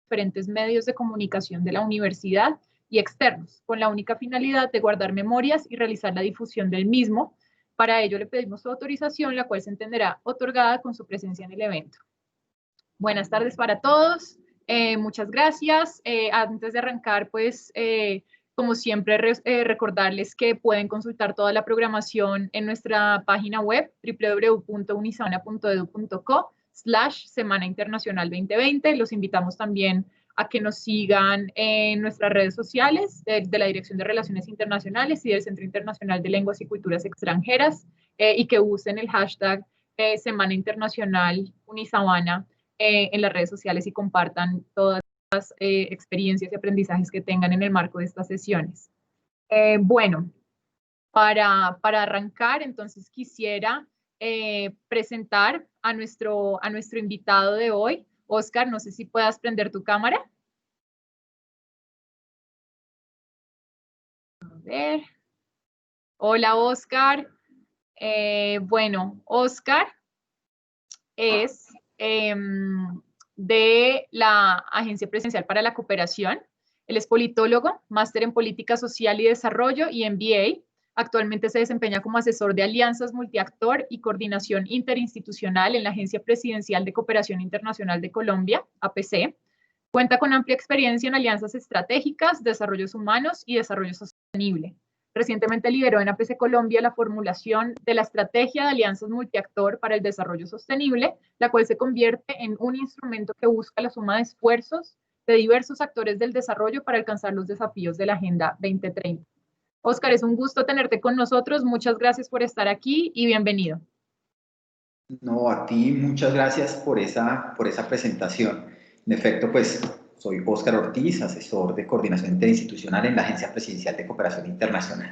diferentes medios de comunicación de la universidad y externos, con la única finalidad de guardar memorias y realizar la difusión del mismo. Para ello le pedimos su autorización, la cual se entenderá otorgada con su presencia en el evento. Buenas tardes para todos, muchas gracias. Antes de arrancar, pues, como siempre, recordarles que pueden consultar toda la programación en nuestra página web www.unisabana.edu.co/Semana Internacional 2020. Los invitamos también a que nos sigan en nuestras redes sociales de la Dirección de Relaciones Internacionales y del Centro Internacional de Lenguas y Culturas Extranjeras y que usen el hashtag Semana Internacional Unisabana en las redes sociales y compartan todas las experiencias y aprendizajes que tengan en el marco de estas sesiones. Bueno, para arrancar, entonces quisiera presentar a nuestro invitado de hoy. Oscar, no sé si puedas prender tu cámara. A ver. Hola, Oscar. Bueno, Oscar es de la Agencia Presidencial para la Cooperación. Él es politólogo, máster en Política Social y Desarrollo y MBA. Actualmente se desempeña como asesor de alianzas multiactor y coordinación interinstitucional en la Agencia Presidencial de Cooperación Internacional de Colombia, APC. Cuenta con amplia experiencia en alianzas estratégicas, desarrollos humanos y desarrollo sostenible. Recientemente lideró en APC Colombia la formulación de la Estrategia de Alianzas Multiactor para el Desarrollo Sostenible, la cual se convierte en un instrumento que busca la suma de esfuerzos de diversos actores del desarrollo para alcanzar los desafíos de la Agenda 2030. Oscar, es un gusto tenerte con nosotros. Muchas gracias por estar aquí y bienvenido. No, a ti muchas gracias por esa presentación. En efecto, pues soy Óscar Ortiz, asesor de coordinación interinstitucional en la Agencia Presidencial de Cooperación Internacional.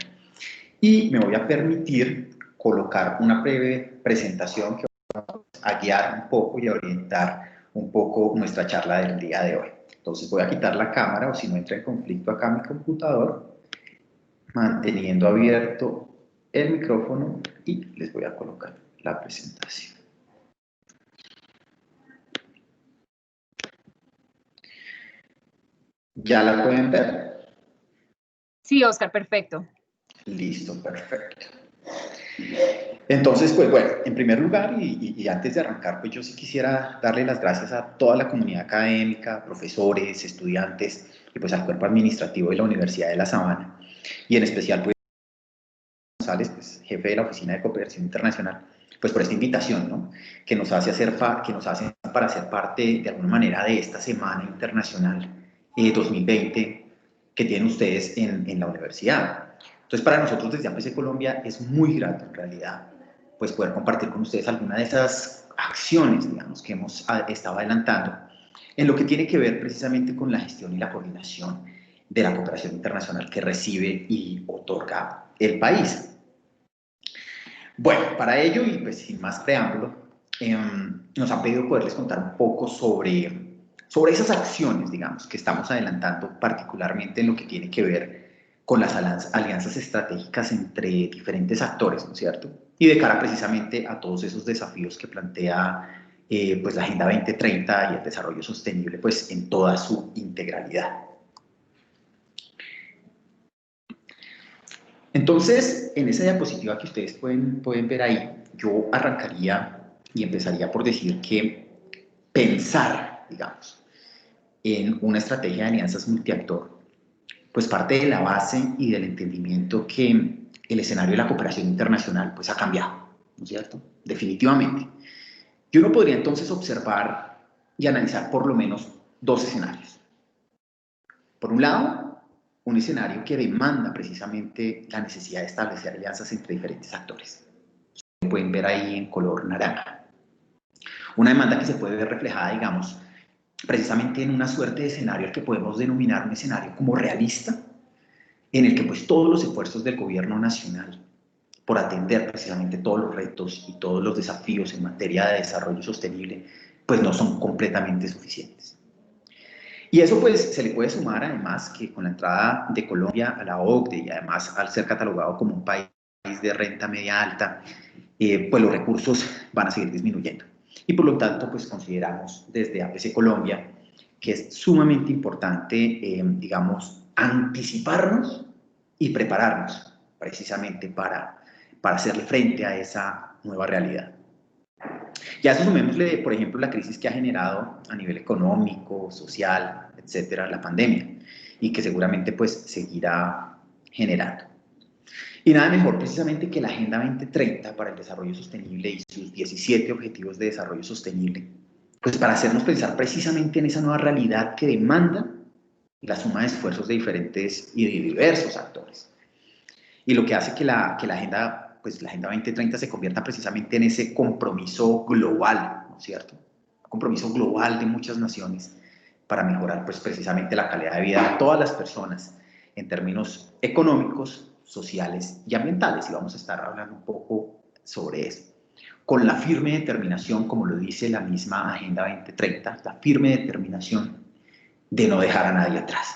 Y me voy a permitir colocar una breve presentación que va a guiar un poco y a orientar un poco nuestra charla del día de hoy. Entonces voy a quitar la cámara, o si no entra en conflicto acá mi computador, manteniendo abierto el micrófono y les voy a colocar la presentación. ¿Ya la pueden ver? Sí, Oscar, perfecto. Listo, perfecto. Entonces, pues bueno, en primer lugar y antes de arrancar, pues yo sí quisiera darle las gracias a toda la comunidad académica, profesores, estudiantes y pues al cuerpo administrativo de la Universidad de La Sabana y en especial pues González, pues, jefe de la Oficina de Cooperación Internacional, pues por esta invitación, ¿no? que nos hacen para ser parte de alguna manera de esta Semana Internacional 2020 que tienen ustedes en la universidad. Entonces, para nosotros desde APC Colombia es muy grato, en realidad, pues poder compartir con ustedes alguna de esas acciones, digamos, que hemos estado adelantando en lo que tiene que ver precisamente con la gestión y la coordinación de la cooperación internacional que recibe y otorga el país. Bueno, para ello, y pues sin más preámbulo, nos han pedido poderles contar un poco sobre esas acciones, digamos, que estamos adelantando, particularmente en lo que tiene que ver con las alianzas estratégicas entre diferentes actores, ¿no es cierto? Y de cara precisamente a todos esos desafíos que plantea pues la Agenda 2030 y el desarrollo sostenible pues en toda su integralidad. Entonces, en esa diapositiva que ustedes pueden ver ahí, yo arrancaría y empezaría por decir que pensar, digamos, en una estrategia de alianzas multiactor, pues parte de la base y del entendimiento que el escenario de la cooperación internacional pues ha cambiado, ¿no es cierto? Definitivamente. Y uno podría entonces observar y analizar por lo menos dos escenarios. Por un lado, un escenario que demanda precisamente la necesidad de establecer alianzas entre diferentes actores. Lo pueden ver ahí en color naranja. Una demanda que se puede ver reflejada, digamos, precisamente en una suerte de escenario que podemos denominar un escenario como realista, en el que pues todos los esfuerzos del gobierno nacional por atender precisamente todos los retos y todos los desafíos en materia de desarrollo sostenible, pues no son completamente suficientes. Y eso pues se le puede sumar además que con la entrada de Colombia a la OCDE y además al ser catalogado como un país de renta media alta, pues los recursos van a seguir disminuyendo. Y por lo tanto pues consideramos desde APC Colombia que es sumamente importante, digamos, anticiparnos y prepararnos precisamente para hacerle frente a esa nueva realidad. Ya eso sumémosle, por ejemplo, la crisis que ha generado a nivel económico, social, etcétera, la pandemia, y que seguramente pues seguirá generando. Y nada mejor precisamente que la Agenda 2030 para el Desarrollo Sostenible y sus 17 Objetivos de Desarrollo Sostenible, pues para hacernos pensar precisamente en esa nueva realidad que demanda la suma de esfuerzos de diferentes y de diversos actores. Y lo que hace que la Agenda, pues la Agenda 2030 se convierta precisamente en ese compromiso global, ¿no es cierto? Un compromiso global de muchas naciones para mejorar pues precisamente la calidad de vida de todas las personas en términos económicos, sociales y ambientales. Y vamos a estar hablando un poco sobre eso. Con la firme determinación, como lo dice la misma Agenda 2030, la firme determinación de no dejar a nadie atrás.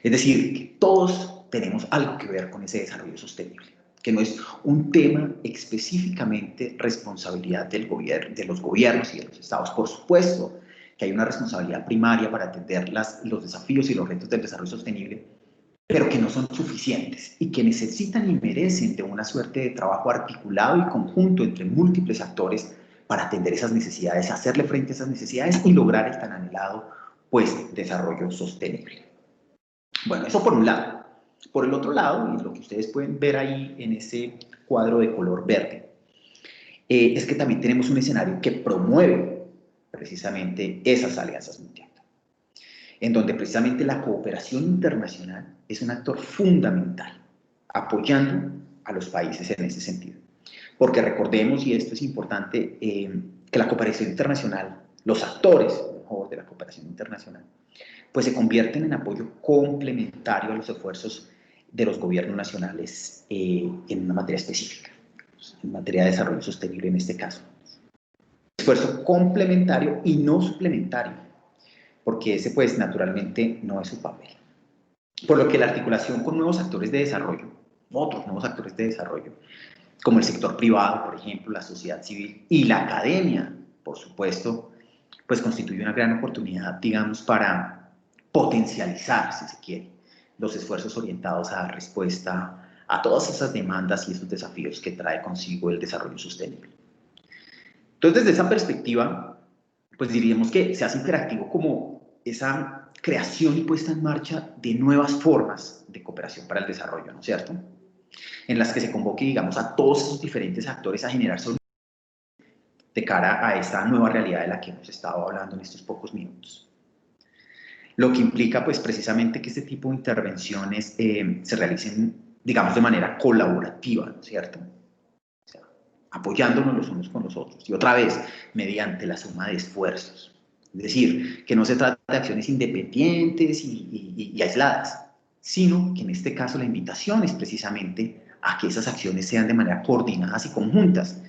Es decir, que todos tenemos algo que ver con ese desarrollo sostenible, que no es un tema específicamente responsabilidad del gobierno, de los gobiernos y de los estados. Por supuesto que hay una responsabilidad primaria para atender los desafíos y los retos del desarrollo sostenible, pero que no son suficientes y que necesitan y merecen de una suerte de trabajo articulado y conjunto entre múltiples actores para atender esas necesidades, hacerle frente a esas necesidades y lograr el tan anhelado pues, desarrollo sostenible. Bueno, eso por un lado. Por el otro lado, y lo que ustedes pueden ver ahí en ese cuadro de color verde, es que también tenemos un escenario que promueve precisamente esas alianzas mundiales, en donde precisamente la cooperación internacional es un actor fundamental, apoyando a los países en ese sentido. Porque recordemos, y esto es importante, que la cooperación internacional, los actores mejor de la cooperación internacional, pues se convierten en apoyo complementario a los esfuerzos de los gobiernos nacionales en una materia específica, en materia de desarrollo sostenible en este caso. Esfuerzo complementario y no suplementario, porque ese pues naturalmente no es su papel. Por lo que la articulación con nuevos actores de desarrollo, otros nuevos actores de desarrollo, como el sector privado, por ejemplo, la sociedad civil y la academia, por supuesto, pues constituye una gran oportunidad, digamos, para potencializar, si se quiere, los esfuerzos orientados a dar respuesta a todas esas demandas y esos desafíos que trae consigo el desarrollo sostenible. Entonces, desde esa perspectiva, pues diríamos que se hace interactivo como esa creación y puesta en marcha de nuevas formas de cooperación para el desarrollo, ¿no es cierto? En las que se convoque, digamos, a todos esos diferentes actores a generar soluciones de cara a esta nueva realidad de la que hemos estado hablando en estos pocos minutos. Lo que implica, pues, precisamente que este tipo de intervenciones se realicen, digamos, de manera colaborativa, ¿no es cierto? O sea, apoyándonos los unos con los otros. Y otra vez, mediante la suma de esfuerzos. Es decir, que no se trata de acciones independientes y aisladas, sino que en este caso la invitación es precisamente a que esas acciones sean de manera coordinadas y conjuntas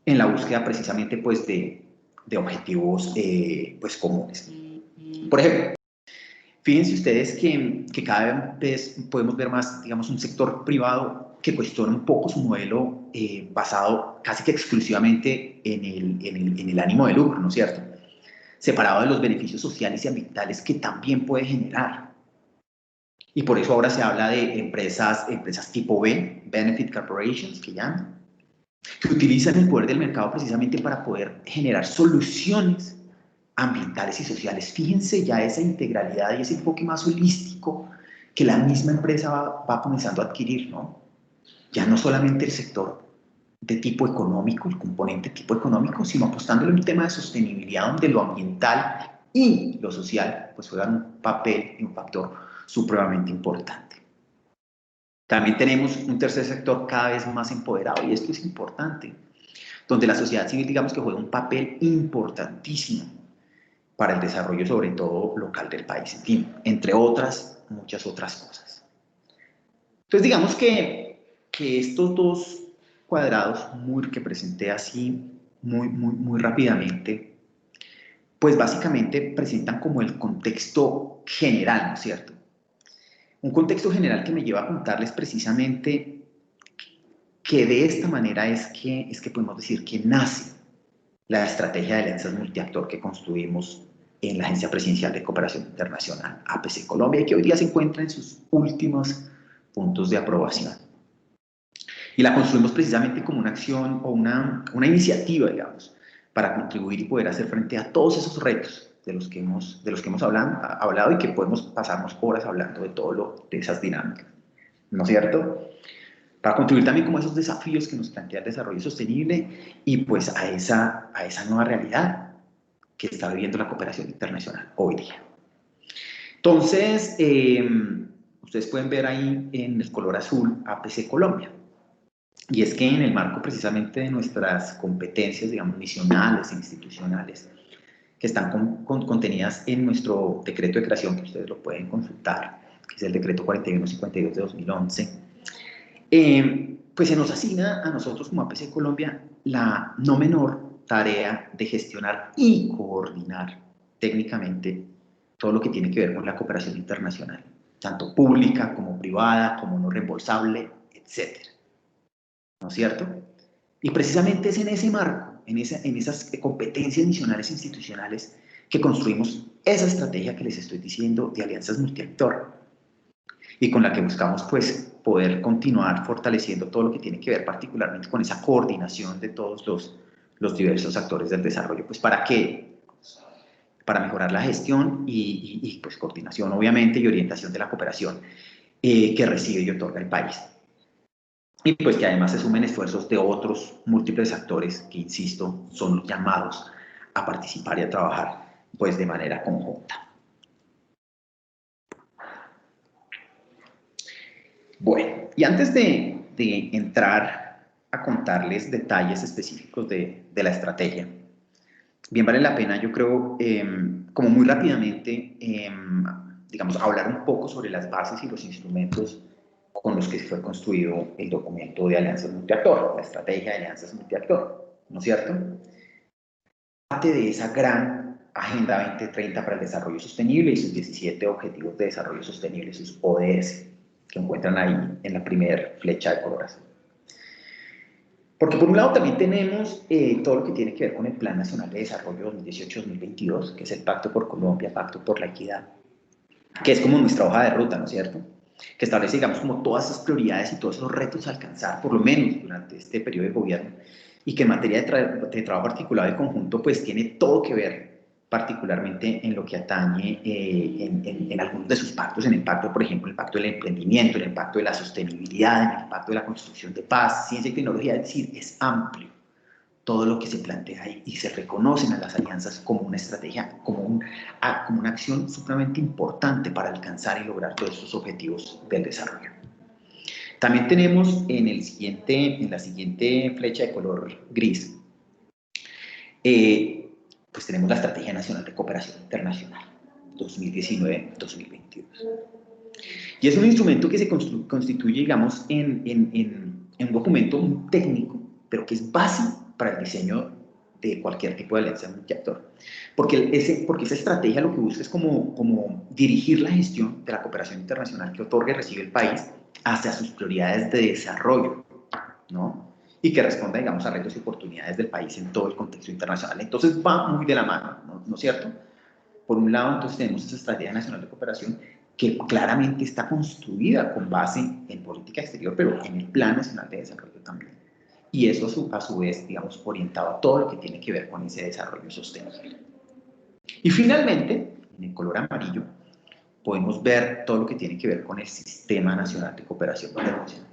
en la búsqueda precisamente pues de objetivos pues comunes. Por ejemplo, fíjense ustedes que cada vez podemos ver más, digamos, un sector privado que cuestiona un poco su modelo basado casi que exclusivamente en el ánimo de lucro, ¿no es cierto? Separado de los beneficios sociales y ambientales que también puede generar. Y por eso ahora se habla de empresas tipo B, Benefit Corporations, que llaman, que utilizan el poder del mercado precisamente para poder generar soluciones ambientales y sociales. Fíjense ya esa integralidad y ese enfoque más holístico que la misma empresa va comenzando a adquirir, ¿no? Ya no solamente el sector de tipo económico, el componente tipo económico, sino apostándole en un tema de sostenibilidad donde lo ambiental y lo social pues juegan un papel y un factor supremamente importante. También tenemos un tercer sector cada vez más empoderado, y esto es importante, donde la sociedad civil, digamos que juega un papel importantísimo para el desarrollo, sobre todo local del país, entre otras, muchas otras cosas. Entonces, digamos que estos dos cuadrados que presenté así muy rápidamente, pues básicamente presentan como el contexto general, ¿no es cierto? Un contexto general que me lleva a contarles precisamente que de esta manera es que podemos decir que nace la estrategia de alianzas multiactor que construimos en la Agencia Presidencial de Cooperación Internacional, APC Colombia, y que hoy día se encuentra en sus últimos puntos de aprobación. Y la construimos precisamente como una acción o una iniciativa, digamos, para contribuir y poder hacer frente a todos esos retos de los que hemos hablado y que podemos pasarnos horas hablando de esas dinámicas, ¿no es cierto? Para contribuir también como a esos desafíos que nos plantea el desarrollo sostenible y pues a esa nueva realidad que está viviendo la cooperación internacional hoy día. Entonces, ustedes pueden ver ahí en el color azul APC Colombia. Y es que en el marco precisamente de nuestras competencias, digamos, misionales e institucionales, que están contenidas en nuestro decreto de creación, que ustedes lo pueden consultar, que es el decreto 4152 de 2011, pues se nos asigna a nosotros como APC Colombia la no menor tarea de gestionar y coordinar técnicamente todo lo que tiene que ver con la cooperación internacional, tanto pública como privada, como no reembolsable, etc. ¿No es cierto? Y precisamente es en ese marco, en esas competencias misionales institucionales, que construimos esa estrategia que les estoy diciendo de alianzas multiactor y con la que buscamos pues poder continuar fortaleciendo todo lo que tiene que ver particularmente con esa coordinación de todos los diversos actores del desarrollo. Pues ¿para qué? Para mejorar la gestión y pues coordinación obviamente y orientación de la cooperación que recibe y otorga el país. Y pues que además se sumen esfuerzos de otros múltiples actores que, insisto, son los llamados a participar y a trabajar pues de manera conjunta. Bueno, y antes de entrar a contarles detalles específicos de la estrategia, bien vale la pena, yo creo, como muy rápidamente, digamos, hablar un poco sobre las bases y los instrumentos con los que fue construido el documento de alianzas multiactor, la estrategia de alianzas multiactor, ¿no es cierto? Parte de esa gran Agenda 2030 para el Desarrollo Sostenible y sus 17 Objetivos de Desarrollo Sostenible, sus ODS, que encuentran ahí en la primera flecha de color azul. Porque por un lado también tenemos todo lo que tiene que ver con el Plan Nacional de Desarrollo 2018-2022, que es el Pacto por Colombia, Pacto por la Equidad, que es como nuestra hoja de ruta, ¿no es cierto? Que establece, digamos, como todas esas prioridades y todos esos retos a alcanzar, por lo menos durante este periodo de gobierno, y que en materia de trabajo articulado y conjunto, pues tiene todo que ver particularmente en lo que atañe en algunos de sus pactos, en el pacto, por ejemplo, el pacto del emprendimiento, en el pacto de la sostenibilidad, en el pacto de la construcción de paz, ciencia y tecnología, es decir, es amplio todo lo que se plantea ahí y se reconocen a las alianzas como una estrategia, como una acción supremamente importante para alcanzar y lograr todos estos objetivos del desarrollo. También tenemos en la siguiente flecha de color gris, pues tenemos la Estrategia Nacional de Cooperación Internacional 2019-2022. Y es un instrumento que se constituye, digamos, en un documento muy técnico, pero que es básico para el diseño de cualquier tipo de alianza multiactor. Porque esa estrategia lo que busca es como dirigir la gestión de la cooperación internacional que otorga y recibe el país hacia sus prioridades de desarrollo, ¿no? Y que responda, digamos, a retos y oportunidades del país en todo el contexto internacional. Entonces va muy de la mano, ¿no es cierto? Por un lado, entonces tenemos esa Estrategia Nacional de Cooperación que claramente está construida con base en política exterior, pero en el Plan Nacional de Desarrollo también. Y eso a su vez, digamos, orientado a todo lo que tiene que ver con ese desarrollo sostenible. Y finalmente, en el color amarillo, podemos ver todo lo que tiene que ver con el Sistema Nacional de Cooperación Internacional.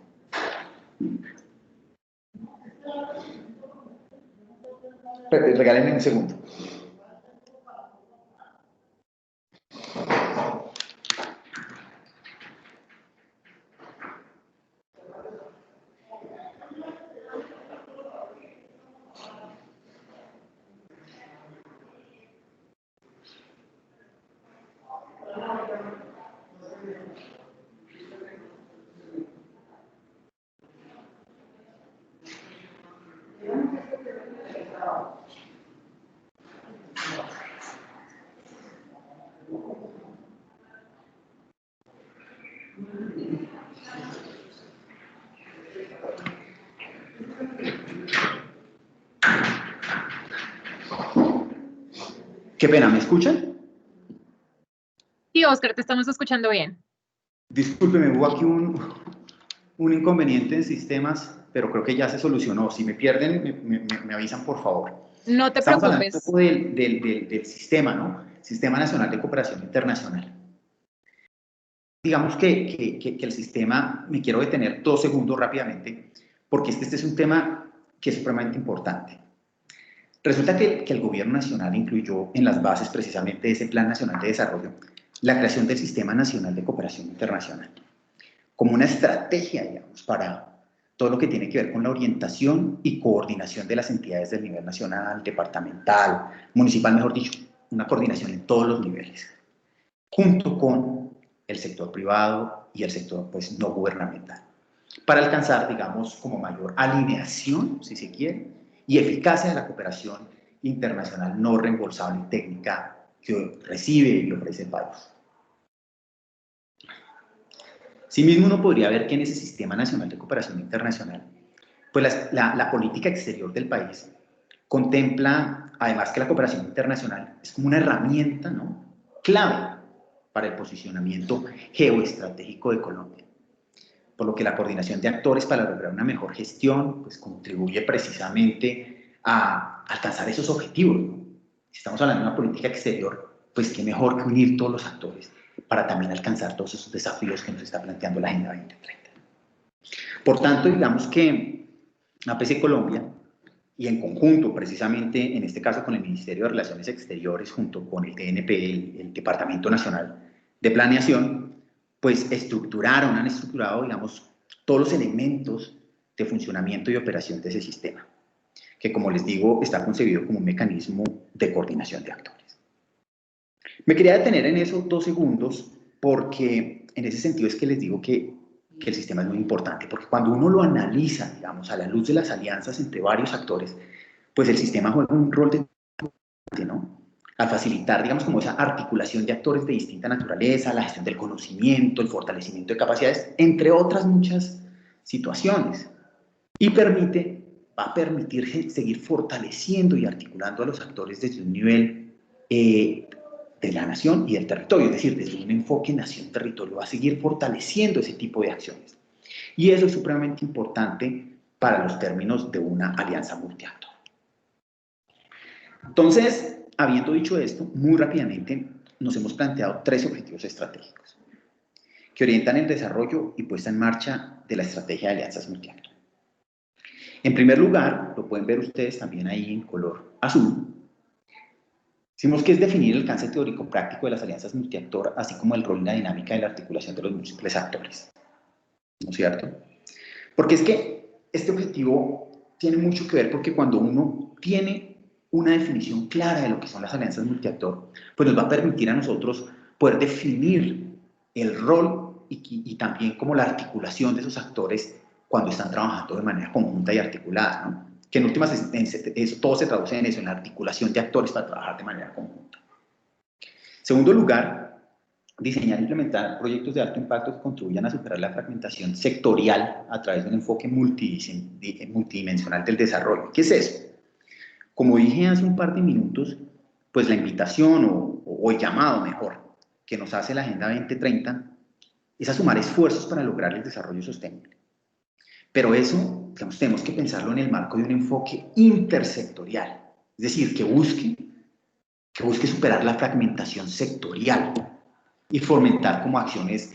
Regálenme un segundo. Qué pena, ¿me escuchan? Sí, Oscar, te estamos escuchando bien. Discúlpeme, hubo aquí un inconveniente en sistemas, pero creo que ya se solucionó. Si me pierden, me avisan, por favor. No te Estamos hablando un preocupes. poco del sistema, ¿no? Sistema Nacional de Cooperación Internacional. Digamos que el sistema, me quiero detener 2 segundos rápidamente, porque este es un tema que es supremamente importante. Resulta que el gobierno nacional incluyó en las bases precisamente de ese Plan Nacional de Desarrollo la creación del Sistema Nacional de Cooperación Internacional, como una estrategia, digamos, para todo lo que tiene que ver con la orientación y coordinación de las entidades del nivel nacional, departamental, municipal, mejor dicho, una coordinación en todos los niveles, junto con el sector privado y el sector, pues, no gubernamental, para alcanzar, digamos, como mayor alineación, si se quiere, y eficacia de la cooperación internacional no reembolsable y técnica que recibe y ofrece el país. Asimismo, uno podría ver que en ese Sistema Nacional de Cooperación Internacional, pues la política exterior del país contempla, además, que la cooperación internacional es como una herramienta, ¿no?, clave para el posicionamiento geoestratégico de Colombia, por lo que la coordinación de actores para lograr una mejor gestión pues contribuye precisamente a alcanzar esos objetivos, ¿no? Si estamos hablando de una política exterior, pues qué mejor que unir todos los actores para también alcanzar todos esos desafíos que nos está planteando la Agenda 2030. Por tanto, digamos que APC Colombia, y en conjunto, precisamente en este caso con el Ministerio de Relaciones Exteriores, junto con el DNP, el Departamento Nacional de Planeación, pues han estructurado, digamos, todos los elementos de funcionamiento y operación de ese sistema, que, como les digo, está concebido como un mecanismo de coordinación de actores. Me quería detener en esos 2 segundos porque en ese sentido es que les digo que el sistema es muy importante, porque cuando uno lo analiza, digamos, a la luz de las alianzas entre varios actores, pues el sistema juega un rol de, ¿no?, al facilitar, digamos, como esa articulación de actores de distinta naturaleza, la gestión del conocimiento, el fortalecimiento de capacidades, entre otras muchas situaciones, y va a permitir seguir fortaleciendo y articulando a los actores desde un nivel de la nación y del territorio, es decir, desde un enfoque nación-territorio, va a seguir fortaleciendo ese tipo de acciones. Y eso es supremamente importante para los términos de una alianza multiactor. Entonces, habiendo dicho esto, muy rápidamente nos hemos planteado 3 objetivos estratégicos que orientan el desarrollo y puesta en marcha de la estrategia de alianzas multiactor. En primer lugar, lo pueden ver ustedes también ahí en color azul, decimos que es definir el alcance teórico práctico de las alianzas multiactor, así como el rol y la dinámica de la articulación de los múltiples actores, ¿no es cierto? Porque es que este objetivo tiene mucho que ver porque cuando uno tiene una definición clara de lo que son las alianzas multiactor, pues nos va a permitir a nosotros poder definir el rol y también como la articulación de esos actores cuando están trabajando de manera conjunta y articulada, ¿no? Que en últimas todo se traduce en eso, en la articulación de actores para trabajar de manera conjunta. Segundo lugar, diseñar e implementar proyectos de alto impacto que contribuyan a superar la fragmentación sectorial a través de un enfoque multidimensional del desarrollo. ¿Qué es eso? Como dije hace un par de minutos, pues la invitación o el llamado mejor que nos hace la Agenda 2030 es a sumar esfuerzos para lograr el desarrollo sostenible. Pero eso, digamos, tenemos que pensarlo en el marco de un enfoque intersectorial, es decir, que busque superar la fragmentación sectorial y fomentar como acciones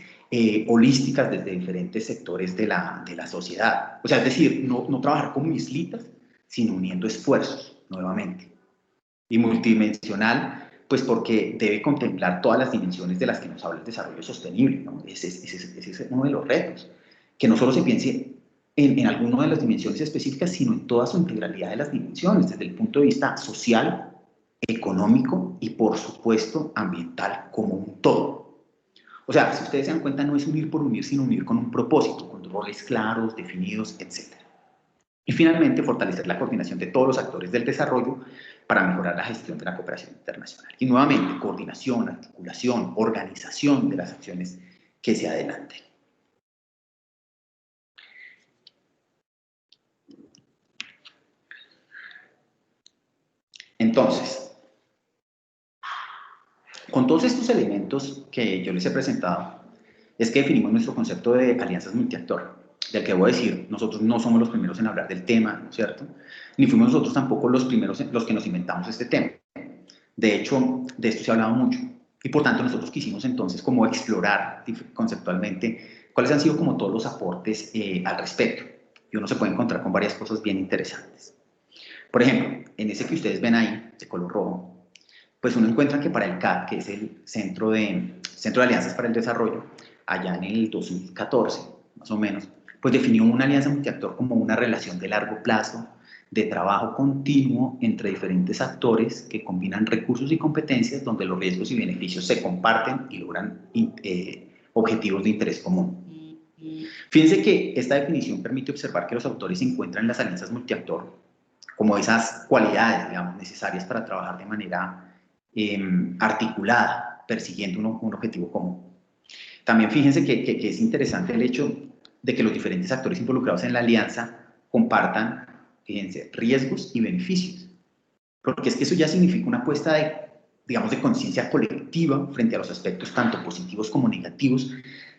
holísticas desde diferentes sectores de la sociedad. O sea, es decir, no trabajar como islitas, sino uniendo esfuerzos, nuevamente. Y multidimensional, pues porque debe contemplar todas las dimensiones de las que nos habla el desarrollo sostenible, ¿no? Ese es uno de los retos, que no solo se piense en alguna de las dimensiones específicas, sino en toda su integralidad de las dimensiones, desde el punto de vista social, económico y, por supuesto, ambiental como un todo. O sea, si ustedes se dan cuenta, no es unir por unir, sino unir con un propósito, con roles claros, definidos, etc. Y finalmente, fortalecer la coordinación de todos los actores del desarrollo para mejorar la gestión de la cooperación internacional. Y nuevamente, coordinación, articulación, organización de las acciones que se adelanten. Entonces, Con todos estos elementos que yo les he presentado, es que definimos nuestro concepto de alianzas multiactor, del que voy a decir, nosotros no somos los primeros en hablar del tema, ¿no es cierto? Ni fuimos nosotros tampoco los primeros los que nos inventamos este tema. De hecho, de esto se ha hablado mucho. Y por tanto, nosotros quisimos entonces como explorar conceptualmente cuáles han sido como todos los aportes al respecto. Y uno se puede encontrar con varias cosas bien interesantes. Por ejemplo, en ese que ustedes ven ahí, de color rojo, pues uno encuentra que para el CAD, que es el Centro de Alianzas para el Desarrollo, allá en el 2014, más o menos, pues definió una alianza multiactor como una relación de largo plazo, de trabajo continuo entre diferentes actores que combinan recursos y competencias donde los riesgos y beneficios se comparten y logran objetivos de interés común. Fíjense que esta definición permite observar que los autores encuentran en las alianzas multiactor como esas cualidades, digamos, necesarias para trabajar de manera articulada, persiguiendo un objetivo común. También fíjense que es interesante el hecho de que los diferentes actores involucrados en la alianza compartan, fíjense, riesgos y beneficios, porque es que eso ya significa una apuesta de, digamos, de conciencia colectiva frente a los aspectos tanto positivos como negativos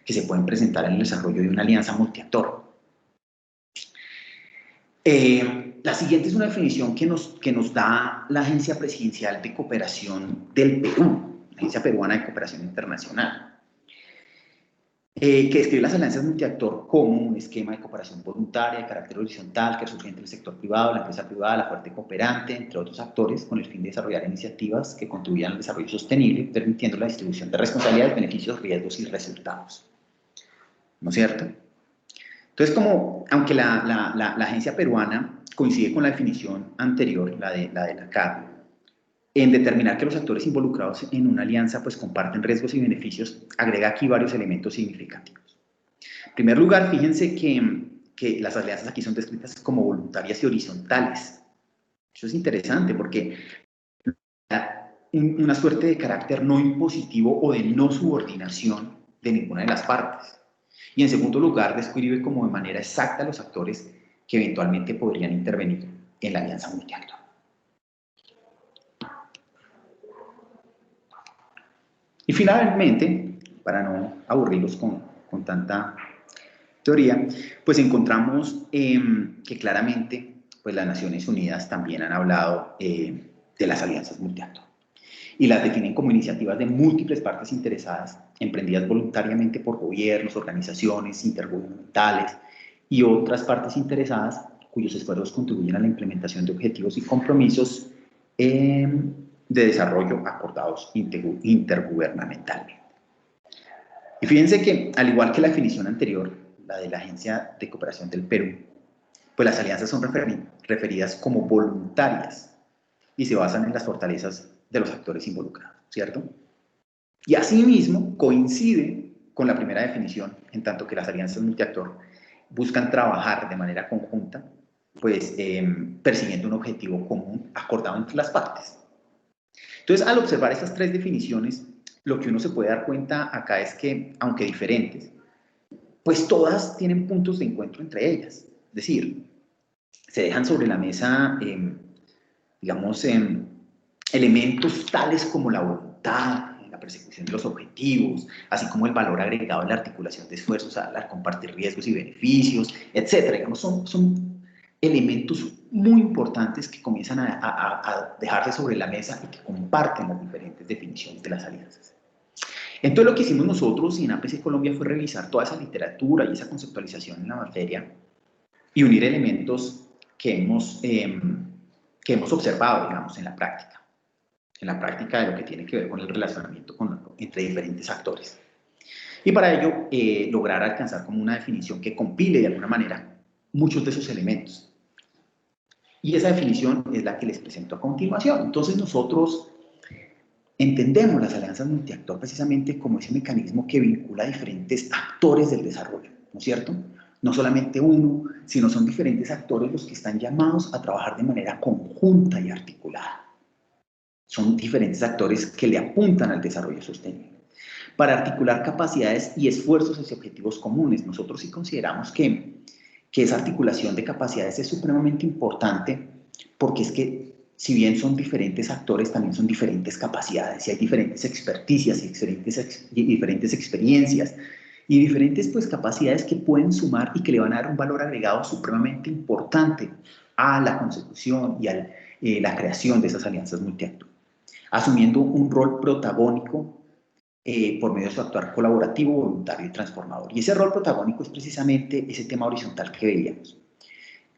que se pueden presentar en el desarrollo de una alianza multiactor. La siguiente es una definición que nos da la Agencia Presidencial de Cooperación del Perú, la Agencia Peruana de Cooperación Internacional, que describe las alianzas multiactor como un esquema de cooperación voluntaria de carácter horizontal que surge entre el sector privado, la empresa privada, la fuerte cooperante, entre otros actores, con el fin de desarrollar iniciativas que contribuyan al desarrollo sostenible, permitiendo la distribución de responsabilidades, beneficios, riesgos y resultados. ¿No es cierto? Entonces, como, aunque la agencia peruana coincide con la definición anterior, la de la CAD, en determinar que los actores involucrados en una alianza pues comparten riesgos y beneficios, agrega aquí varios elementos significativos. En primer lugar, fíjense que las alianzas aquí son descritas como voluntarias y horizontales. Eso es interesante porque una suerte de carácter no impositivo o de no subordinación de ninguna de las partes. Y en segundo lugar, describe como de manera exacta los actores que eventualmente podrían intervenir en la alianza multiactor. Y finalmente, para no aburrirlos con tanta teoría, pues encontramos que claramente pues las Naciones Unidas también han hablado de las alianzas multiactor y las definen como iniciativas de múltiples partes interesadas, emprendidas voluntariamente por gobiernos, organizaciones intergubernamentales y otras partes interesadas cuyos esfuerzos contribuyen a la implementación de objetivos y compromisos de desarrollo acordados intergubernamentalmente. Y fíjense que, al igual que la definición anterior, la de la Agencia de Cooperación del Perú, pues las alianzas son referidas como voluntarias y se basan en las fortalezas de los actores involucrados, ¿cierto? Y asimismo coincide con la primera definición, en tanto que las alianzas multiactor buscan trabajar de manera conjunta, pues persiguiendo un objetivo común acordado entre las partes. Entonces, al observar estas tres definiciones, lo que uno se puede dar cuenta acá es que, aunque diferentes, pues todas tienen puntos de encuentro entre ellas. Es decir, se dejan sobre la mesa, digamos, elementos tales como la voluntad, la persecución de los objetivos, así como el valor agregado en la articulación de esfuerzos al compartir riesgos y beneficios, etc. Digamos, son elementos muy importantes que comienzan a dejarse sobre la mesa y que comparten las diferentes definiciones de las alianzas. Entonces lo que hicimos nosotros en APC Colombia fue revisar toda esa literatura y esa conceptualización en la materia y unir elementos que hemos observado, digamos, en la práctica de lo que tiene que ver con el relacionamiento entre diferentes actores. Y para ello lograr alcanzar como una definición que compile de alguna manera muchos de esos elementos. Y esa definición es la que les presento a continuación. Entonces nosotros entendemos las alianzas multiactor precisamente como ese mecanismo que vincula a diferentes actores del desarrollo, ¿no es cierto? No solamente uno, sino son diferentes actores los que están llamados a trabajar de manera conjunta y articulada. Son diferentes actores que le apuntan al desarrollo sostenible. Para articular capacidades y esfuerzos hacia objetivos comunes, nosotros sí consideramos que esa articulación de capacidades es supremamente importante porque es que si bien son diferentes actores, también son diferentes capacidades, y hay diferentes experticias y diferentes experiencias, y diferentes pues, capacidades que pueden sumar y que le van a dar un valor agregado supremamente importante a la consecución y a la creación de esas alianzas multiactor, asumiendo un rol protagónico por medio de su actuar colaborativo, voluntario y transformador. Y ese rol protagónico es precisamente ese tema horizontal que veíamos,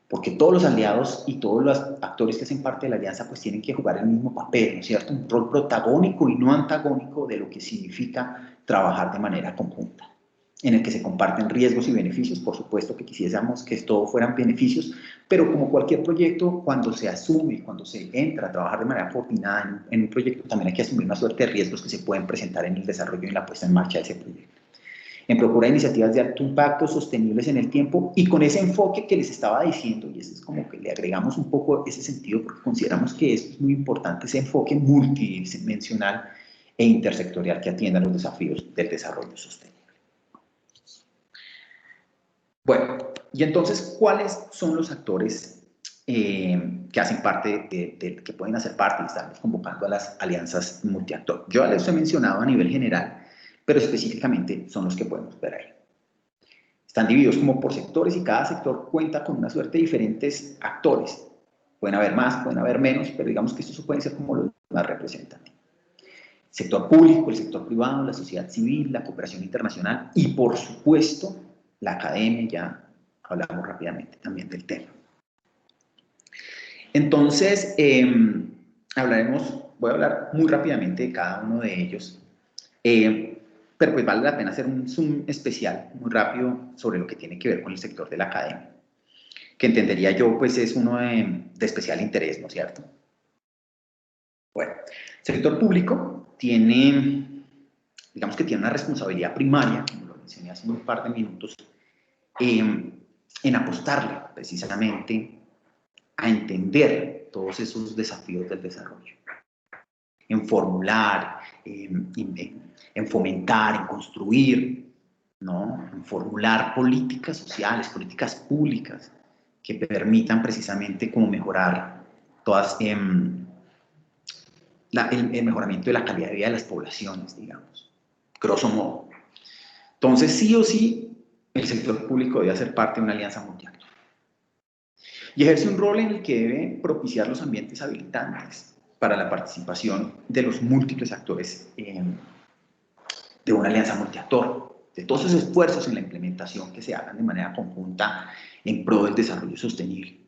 porque todos los aliados y todos los actores que hacen parte de la alianza pues tienen que jugar el mismo papel, ¿no es cierto? Un rol protagónico y no antagónico de lo que significa trabajar de manera conjunta, en el que se comparten riesgos y beneficios. Por supuesto que quisiéramos que todo fueran beneficios, pero como cualquier proyecto, cuando se asume, cuando se entra a trabajar de manera coordinada en un proyecto, también hay que asumir una suerte de riesgos que se pueden presentar en el desarrollo y en la puesta en marcha de ese proyecto, en procura de iniciativas de alto impacto, sostenibles en el tiempo, y con ese enfoque que les estaba diciendo, y eso es como que le agregamos un poco ese sentido, porque consideramos que esto es muy importante, ese enfoque multidimensional e intersectorial que atienda los desafíos del desarrollo sostenible. Bueno, y entonces, ¿cuáles son los actores que hacen parte, que pueden hacer parte y estamos convocando a las alianzas multiactor? Yo les he mencionado a nivel general, pero específicamente son los que podemos ver ahí. Están divididos como por sectores y cada sector cuenta con una suerte de diferentes actores. Pueden haber más, pueden haber menos, pero digamos que estos pueden ser como los más representativos. El sector público, el sector privado, la sociedad civil, la cooperación internacional y, por supuesto, la academia. Ya hablamos rápidamente también del tema. Entonces, voy a hablar muy rápidamente de cada uno de ellos. Pero pues vale la pena hacer un zoom especial, muy rápido, sobre lo que tiene que ver con el sector de la academia, que entendería yo, pues es uno de especial interés, ¿no es cierto? Bueno, el sector público tiene, digamos que tiene una responsabilidad primaria, como lo mencioné hace un par de minutos, en apostarle precisamente a entender todos esos desafíos del desarrollo, en formular, en fomentar, en construir, ¿no? En formular políticas sociales, políticas públicas que permitan precisamente como mejorar todas, el mejoramiento de la calidad de vida de las poblaciones, digamos, grosso modo. Entonces, sí o sí, el sector público debe hacer parte de una alianza mundial y ejerce un rol en el que debe propiciar los ambientes habilitantes para la participación de los múltiples actores de una alianza multiactor, de todos esos esfuerzos en la implementación que se hagan de manera conjunta en pro del desarrollo sostenible.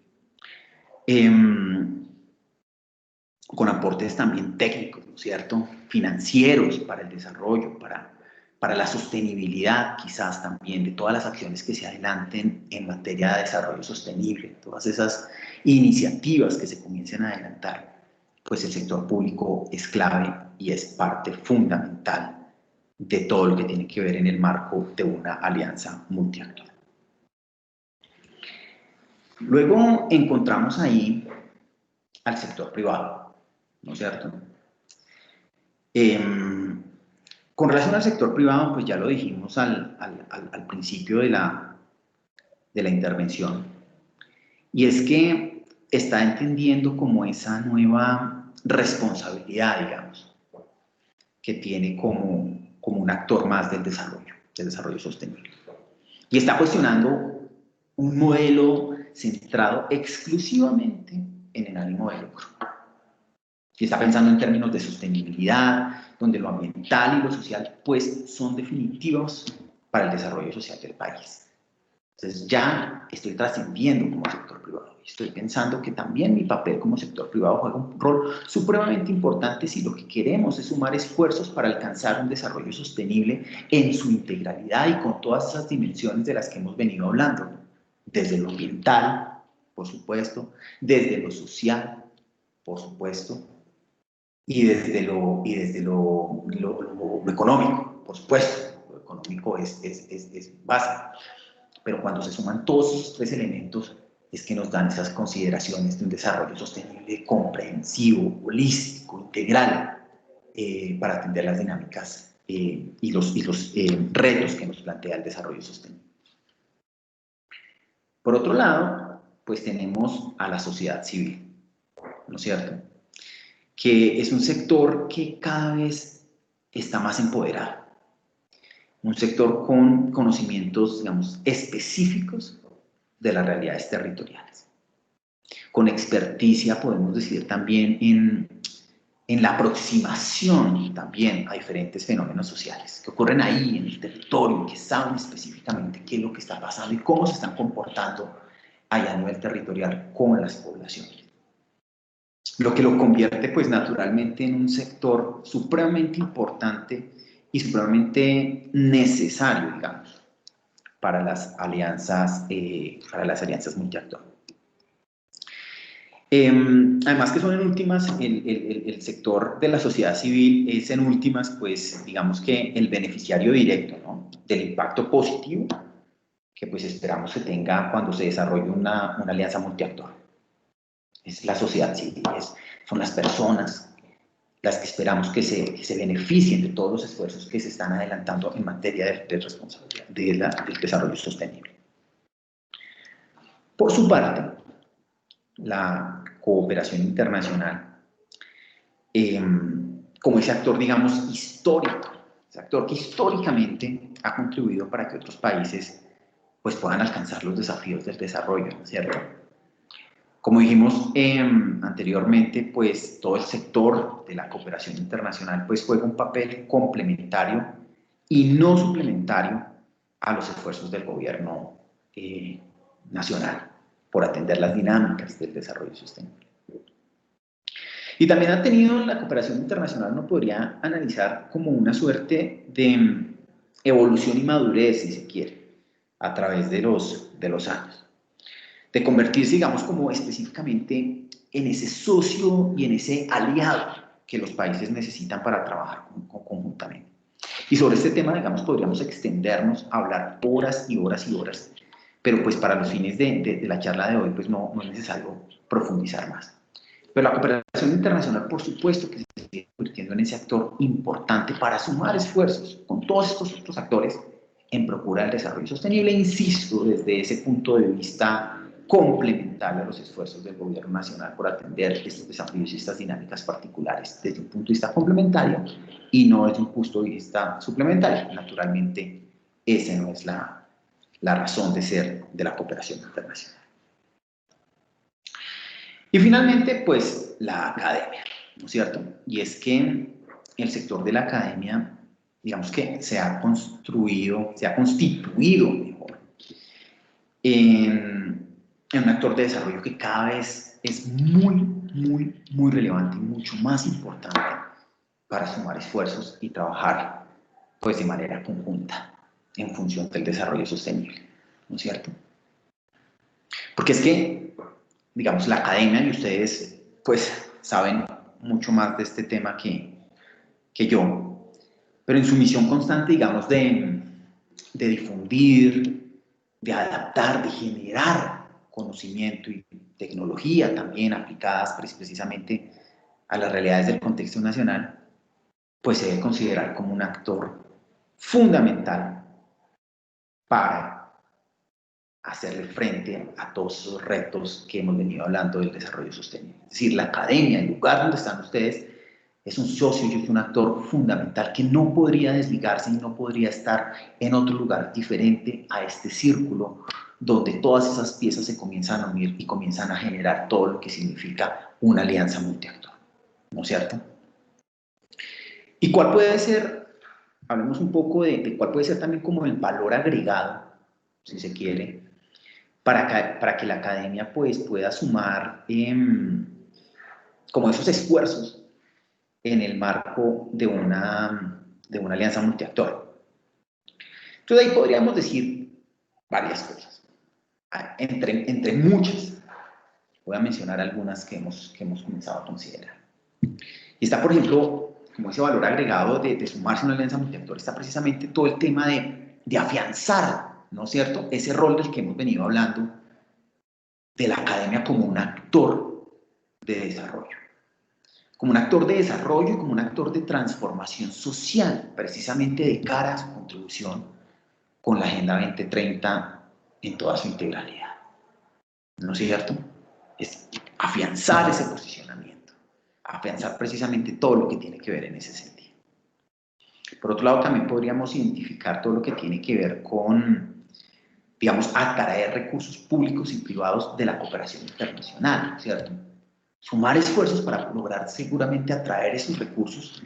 Con aportes también técnicos, ¿no es cierto? Financieros para el desarrollo, para la sostenibilidad quizás también de todas las acciones que se adelanten en materia de desarrollo sostenible, todas esas iniciativas que se comiencen a adelantar, pues el sector público es clave y es parte fundamental de todo lo que tiene que ver en el marco de una alianza multiactor. Luego encontramos ahí al sector privado, ¿no es cierto? Con relación al sector privado, pues ya lo dijimos al principio de la intervención, y es que está entendiendo como esa nueva responsabilidad, digamos, que tiene como un actor más del desarrollo sostenible. Y está cuestionando un modelo centrado exclusivamente en el ánimo de lucro. Y está pensando en términos de sostenibilidad, donde lo ambiental y lo social pues son definitivos para el desarrollo social del país. Entonces ya estoy trascendiendo como sector privado. Estoy pensando que también mi papel como sector privado juega un rol supremamente importante si lo que queremos es sumar esfuerzos para alcanzar un desarrollo sostenible en su integralidad y con todas esas dimensiones de las que hemos venido hablando. Desde lo ambiental, por supuesto, desde lo social, por supuesto, y desde lo económico, por supuesto. Lo económico es básico. Pero cuando se suman todos esos tres elementos, es que nos dan esas consideraciones de un desarrollo sostenible, comprensivo, holístico, integral, para atender las dinámicas y los retos que nos plantea el desarrollo sostenible. Por otro lado, pues tenemos a la sociedad civil. ¿no es cierto? Que es un sector que cada vez está más empoderado. Un sector con conocimientos, digamos, específicos de las realidades territoriales. Con experticia, podemos decir, también en la aproximación también a diferentes fenómenos sociales que ocurren ahí en el territorio, que saben específicamente qué es lo que está pasando y cómo se están comportando allá a nivel territorial con las poblaciones. Lo que lo convierte pues naturalmente en un sector supremamente importante y supremamente necesario, digamos, para las alianzas multiactor. Además que son en últimas, el sector de la sociedad civil es en últimas, pues digamos que el beneficiario directo, ¿no?, del impacto positivo que pues esperamos que tenga cuando se desarrolle una alianza multiactor. Es la sociedad civil, son las personas las que esperamos que se beneficien de todos los esfuerzos que se están adelantando en materia de responsabilidad, del desarrollo sostenible. Por su parte, la cooperación internacional, como ese actor, digamos, histórico, ese actor que históricamente ha contribuido para que otros países pues, puedan alcanzar los desafíos del desarrollo, ¿no es cierto? Como dijimos anteriormente, pues todo el sector de la cooperación internacional pues, juega un papel complementario y no suplementario a los esfuerzos del gobierno nacional por atender las dinámicas del desarrollo sostenible. Y también ha tenido la cooperación internacional, uno podría analizar como una suerte de evolución y madurez, si se quiere, a través de los años. De convertirse, digamos, como específicamente en ese socio y en ese aliado que los países necesitan para trabajar conjuntamente. Y sobre este tema, digamos, podríamos extendernos a hablar horas y horas y horas, pero pues para los fines de la charla de hoy, pues no es necesario profundizar más. Pero la cooperación internacional, por supuesto, que se sigue convirtiendo en ese actor importante para sumar esfuerzos con todos estos otros actores en procura del desarrollo sostenible, insisto, desde ese punto de vista complementario a los esfuerzos del gobierno nacional por atender estos desafíos y estas dinámicas particulares desde un punto de vista complementario y no desde un punto de vista suplementario. Naturalmente, esa no es la razón de ser de la cooperación internacional. Y finalmente, pues, la academia, ¿no es cierto? Y es que el sector de la academia, digamos que se ha constituido mejor, en un actor de desarrollo que cada vez es muy relevante y mucho más importante para sumar esfuerzos y trabajar, pues, de manera conjunta en función del desarrollo sostenible, ¿no es cierto? Porque es que, digamos, la academia, y ustedes pues saben mucho más de este tema que yo, pero en su misión constante, digamos, de difundir, de adaptar, de generar conocimiento y tecnología también aplicadas precisamente a las realidades del contexto nacional, pues se debe considerar como un actor fundamental para hacerle frente a todos esos retos que hemos venido hablando del desarrollo sostenible. Es decir, la academia, el lugar donde están ustedes, es un socio y es un actor fundamental que no podría desligarse y no podría estar en otro lugar diferente a este círculo donde todas esas piezas se comienzan a unir y comienzan a generar todo lo que significa una alianza multiactor, ¿no es cierto? ¿Y cuál puede ser? Hablemos un poco de cuál puede ser también como el valor agregado, si se quiere, para que la academia pues, pueda sumar como esos esfuerzos en el marco de una alianza multiactor. Entonces ahí podríamos decir varias cosas, entre muchas. Voy a mencionar algunas que hemos comenzado a considerar. Y está, por ejemplo, como ese valor agregado de sumarse a una alianza multiactor, está precisamente todo el tema de afianzar, ¿no es cierto?, ese rol del que hemos venido hablando, de la academia como un actor de desarrollo. Como un actor de desarrollo y como un actor de transformación social, precisamente de cara a su contribución con la Agenda 2030 en toda su integralidad. ¿No es cierto? es afianzar ese posicionamiento, afianzar precisamente todo lo que tiene que ver en ese sentido. Por otro lado, también podríamos identificar todo lo que tiene que ver con, digamos, atraer recursos públicos y privados de la cooperación internacional, ¿cierto? Sumar esfuerzos para lograr seguramente atraer esos recursos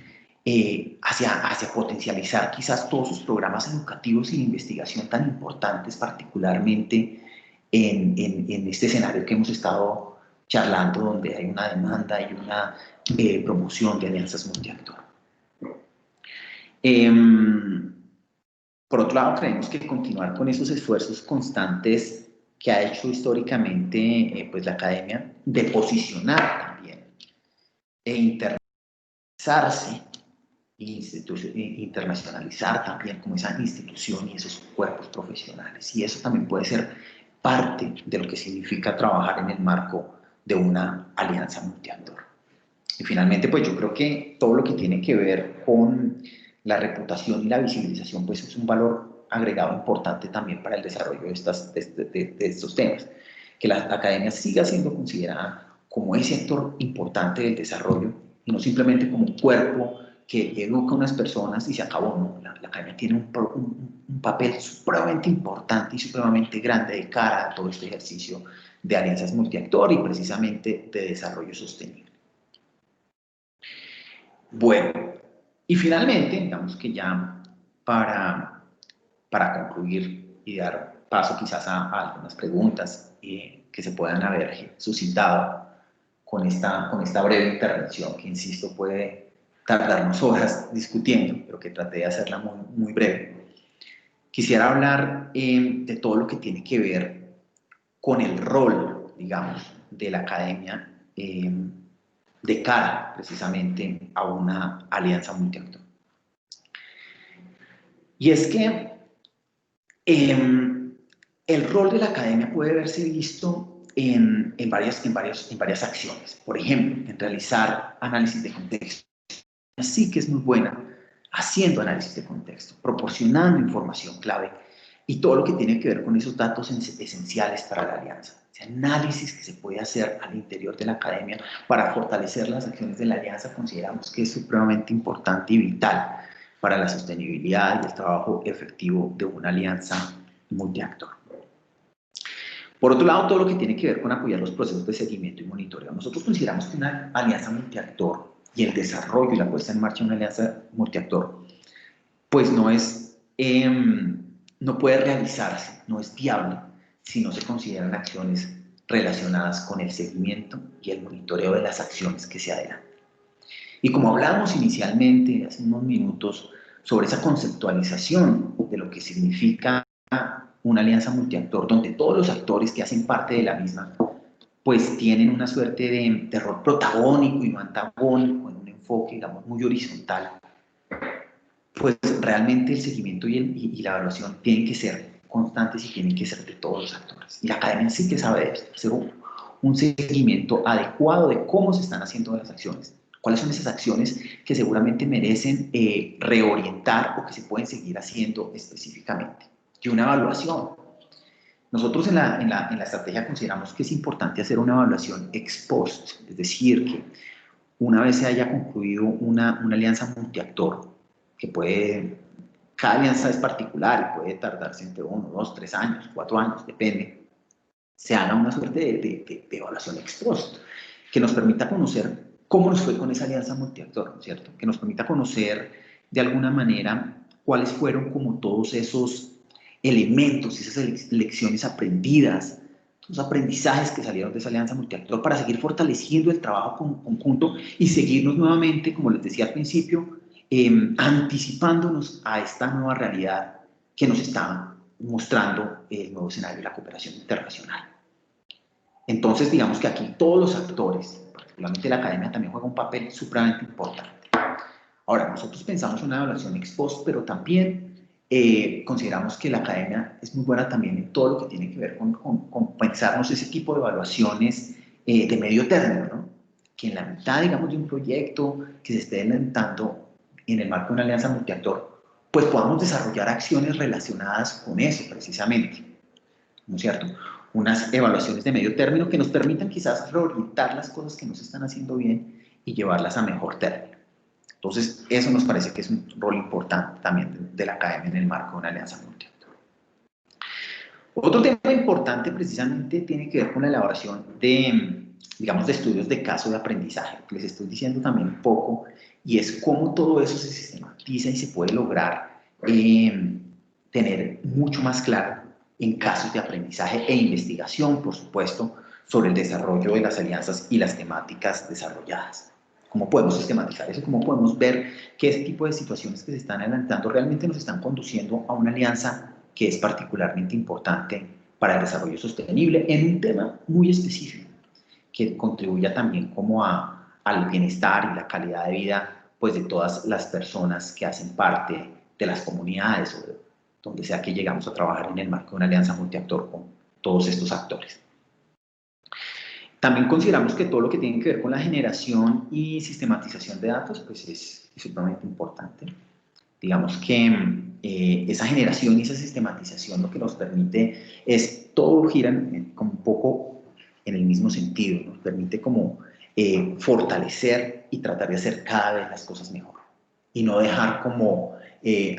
hacia potencializar quizás todos sus programas educativos y de investigación tan importantes, particularmente en este escenario que hemos estado charlando, donde hay una demanda y una promoción de alianzas multiactor. Por otro lado, creemos que continuar con esos esfuerzos constantes que ha hecho históricamente pues la academia de posicionar también e internacionalizarse internacionalizar también como esa institución y esos cuerpos profesionales. Y eso también puede ser parte de lo que significa trabajar en el marco de una alianza multiactor. Y finalmente, pues yo creo que todo lo que tiene que ver con la reputación y la visibilización, pues es un valor agregado importante también para el desarrollo de estos temas. Que la academia siga siendo considerada como ese actor importante del desarrollo y no simplemente como un cuerpo que educa a unas personas y se acabó. No, la academia tiene un papel supremamente importante y supremamente grande de cara a todo este ejercicio de alianzas multiactor y precisamente de desarrollo sostenible. Bueno, y finalmente, digamos que ya para concluir y dar paso quizás a algunas preguntas que se puedan haber suscitado con esta breve intervención, que insisto puede tardarnos horas discutiendo, pero que traté de hacerla muy breve. Quisiera hablar de todo lo que tiene que ver con el rol, digamos, de la academia de cara precisamente a una alianza multiactor. Y es que el rol de la academia puede verse visto en varias acciones. Por ejemplo, en realizar análisis de contexto. Así que es muy buena haciendo análisis de contexto, proporcionando información clave y todo lo que tiene que ver con esos datos esenciales para la alianza. Ese análisis que se puede hacer al interior de la academia para fortalecer las acciones de la alianza consideramos que es supremamente importante y vital para la sostenibilidad y el trabajo efectivo de una alianza multiactor. Por otro lado, todo lo que tiene que ver con apoyar los procesos de seguimiento y monitoreo. Nosotros consideramos que una alianza multiactor y el desarrollo y la puesta en marcha de una alianza multiactor, pues no puede realizarse, no es viable si no se consideran acciones relacionadas con el seguimiento y el monitoreo de las acciones que se adelantan. Y como hablábamos inicialmente, hace unos minutos, sobre esa conceptualización de lo que significa una alianza multiactor, donde todos los actores que hacen parte de la misma, pues tienen una suerte de rol protagónico y no antagónico, en un enfoque, digamos, muy horizontal, pues realmente el seguimiento y la evaluación tienen que ser constantes y tienen que ser de todos los actores. Y la academia sí que sabe de esto, hacer un seguimiento adecuado de cómo se están haciendo las acciones, cuáles son esas acciones que seguramente merecen reorientar o que se pueden seguir haciendo específicamente. Y una evaluación. Nosotros en la estrategia consideramos que es importante hacer una evaluación ex post, es decir, que una vez se haya concluido una alianza multiactor, que cada alianza es particular y puede tardarse entre 1, 2, 3 años, 4 años, depende, se haga una suerte de evaluación ex post, que nos permita conocer cómo nos fue con esa alianza multiactor, ¿cierto? Que nos permita conocer de alguna manera cuáles fueron como todos esos elementos, esas lecciones aprendidas, los aprendizajes que salieron de esa alianza multiactor para seguir fortaleciendo el trabajo conjunto y seguirnos nuevamente, como les decía al principio, anticipándonos a esta nueva realidad que nos está mostrando el nuevo escenario de la cooperación internacional. Entonces, digamos que aquí todos los actores, particularmente la academia, también juega un papel supremamente importante. Ahora, nosotros pensamos en una evaluación ex post, pero también consideramos que la academia es muy buena también en todo lo que tiene que ver con pensarnos ese tipo de evaluaciones de medio término, ¿no? Que en la mitad, digamos, de un proyecto que se esté adelantando en el marco de una alianza multiactor, pues podamos desarrollar acciones relacionadas con eso precisamente, ¿no es cierto? unas evaluaciones de medio término que nos permitan quizás reorientar las cosas que no se están haciendo bien y llevarlas a mejor término. Entonces, eso nos parece que es un rol importante también de la academia en el marco de una alianza multiactor. Otro tema importante precisamente tiene que ver con la elaboración de, digamos, de estudios de caso de aprendizaje, que les estoy diciendo también un poco, y es cómo todo eso se sistematiza y se puede lograr tener mucho más claro en casos de aprendizaje e investigación, por supuesto, sobre el desarrollo de las alianzas y las temáticas desarrolladas. ¿Cómo podemos sistematizar eso? ¿Cómo podemos ver que ese tipo de situaciones que se están adelantando realmente nos están conduciendo a una alianza que es particularmente importante para el desarrollo sostenible en un tema muy específico, que contribuya también como al bienestar y la calidad de vida pues, de todas las personas que hacen parte de las comunidades o de donde sea que llegamos a trabajar en el marco de una alianza multiactor con todos estos actores. También consideramos que todo lo que tiene que ver con la generación y sistematización de datos pues es sumamente importante. Digamos que esa generación y esa sistematización lo que nos permite es, todo gira como un poco en el mismo sentido, nos permite como fortalecer y tratar de hacer cada vez las cosas mejor y no dejar como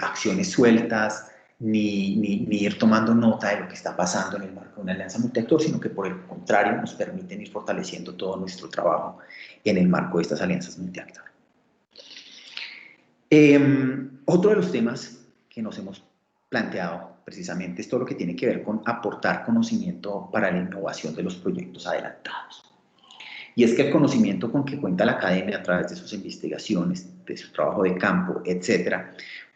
acciones sueltas ni ir tomando nota de lo que está pasando en el marco de una alianza multiactor, sino que por el contrario nos permiten ir fortaleciendo todo nuestro trabajo en el marco de estas alianzas multiactor. Otro de los temas que nos hemos planteado precisamente es todo lo que tiene que ver con aportar conocimiento para la innovación de los proyectos adelantados. Y es que el conocimiento con que cuenta la academia a través de sus investigaciones, de su trabajo de campo, etcétera,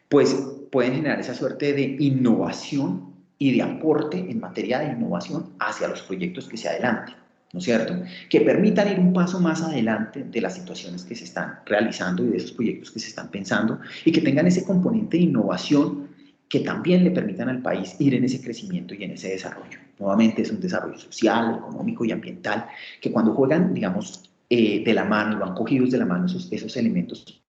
pues pueden generar esa suerte de innovación y de aporte en materia de innovación hacia los proyectos que se adelanten, ¿no es cierto? Que permitan ir un paso más adelante de las situaciones que se están realizando y de esos proyectos que se están pensando y que tengan ese componente de innovación que también le permitan al país ir en ese crecimiento y en ese desarrollo. Nuevamente es un desarrollo social, económico y ambiental que cuando juegan, digamos, de la mano, van cogidos de la mano esos elementos,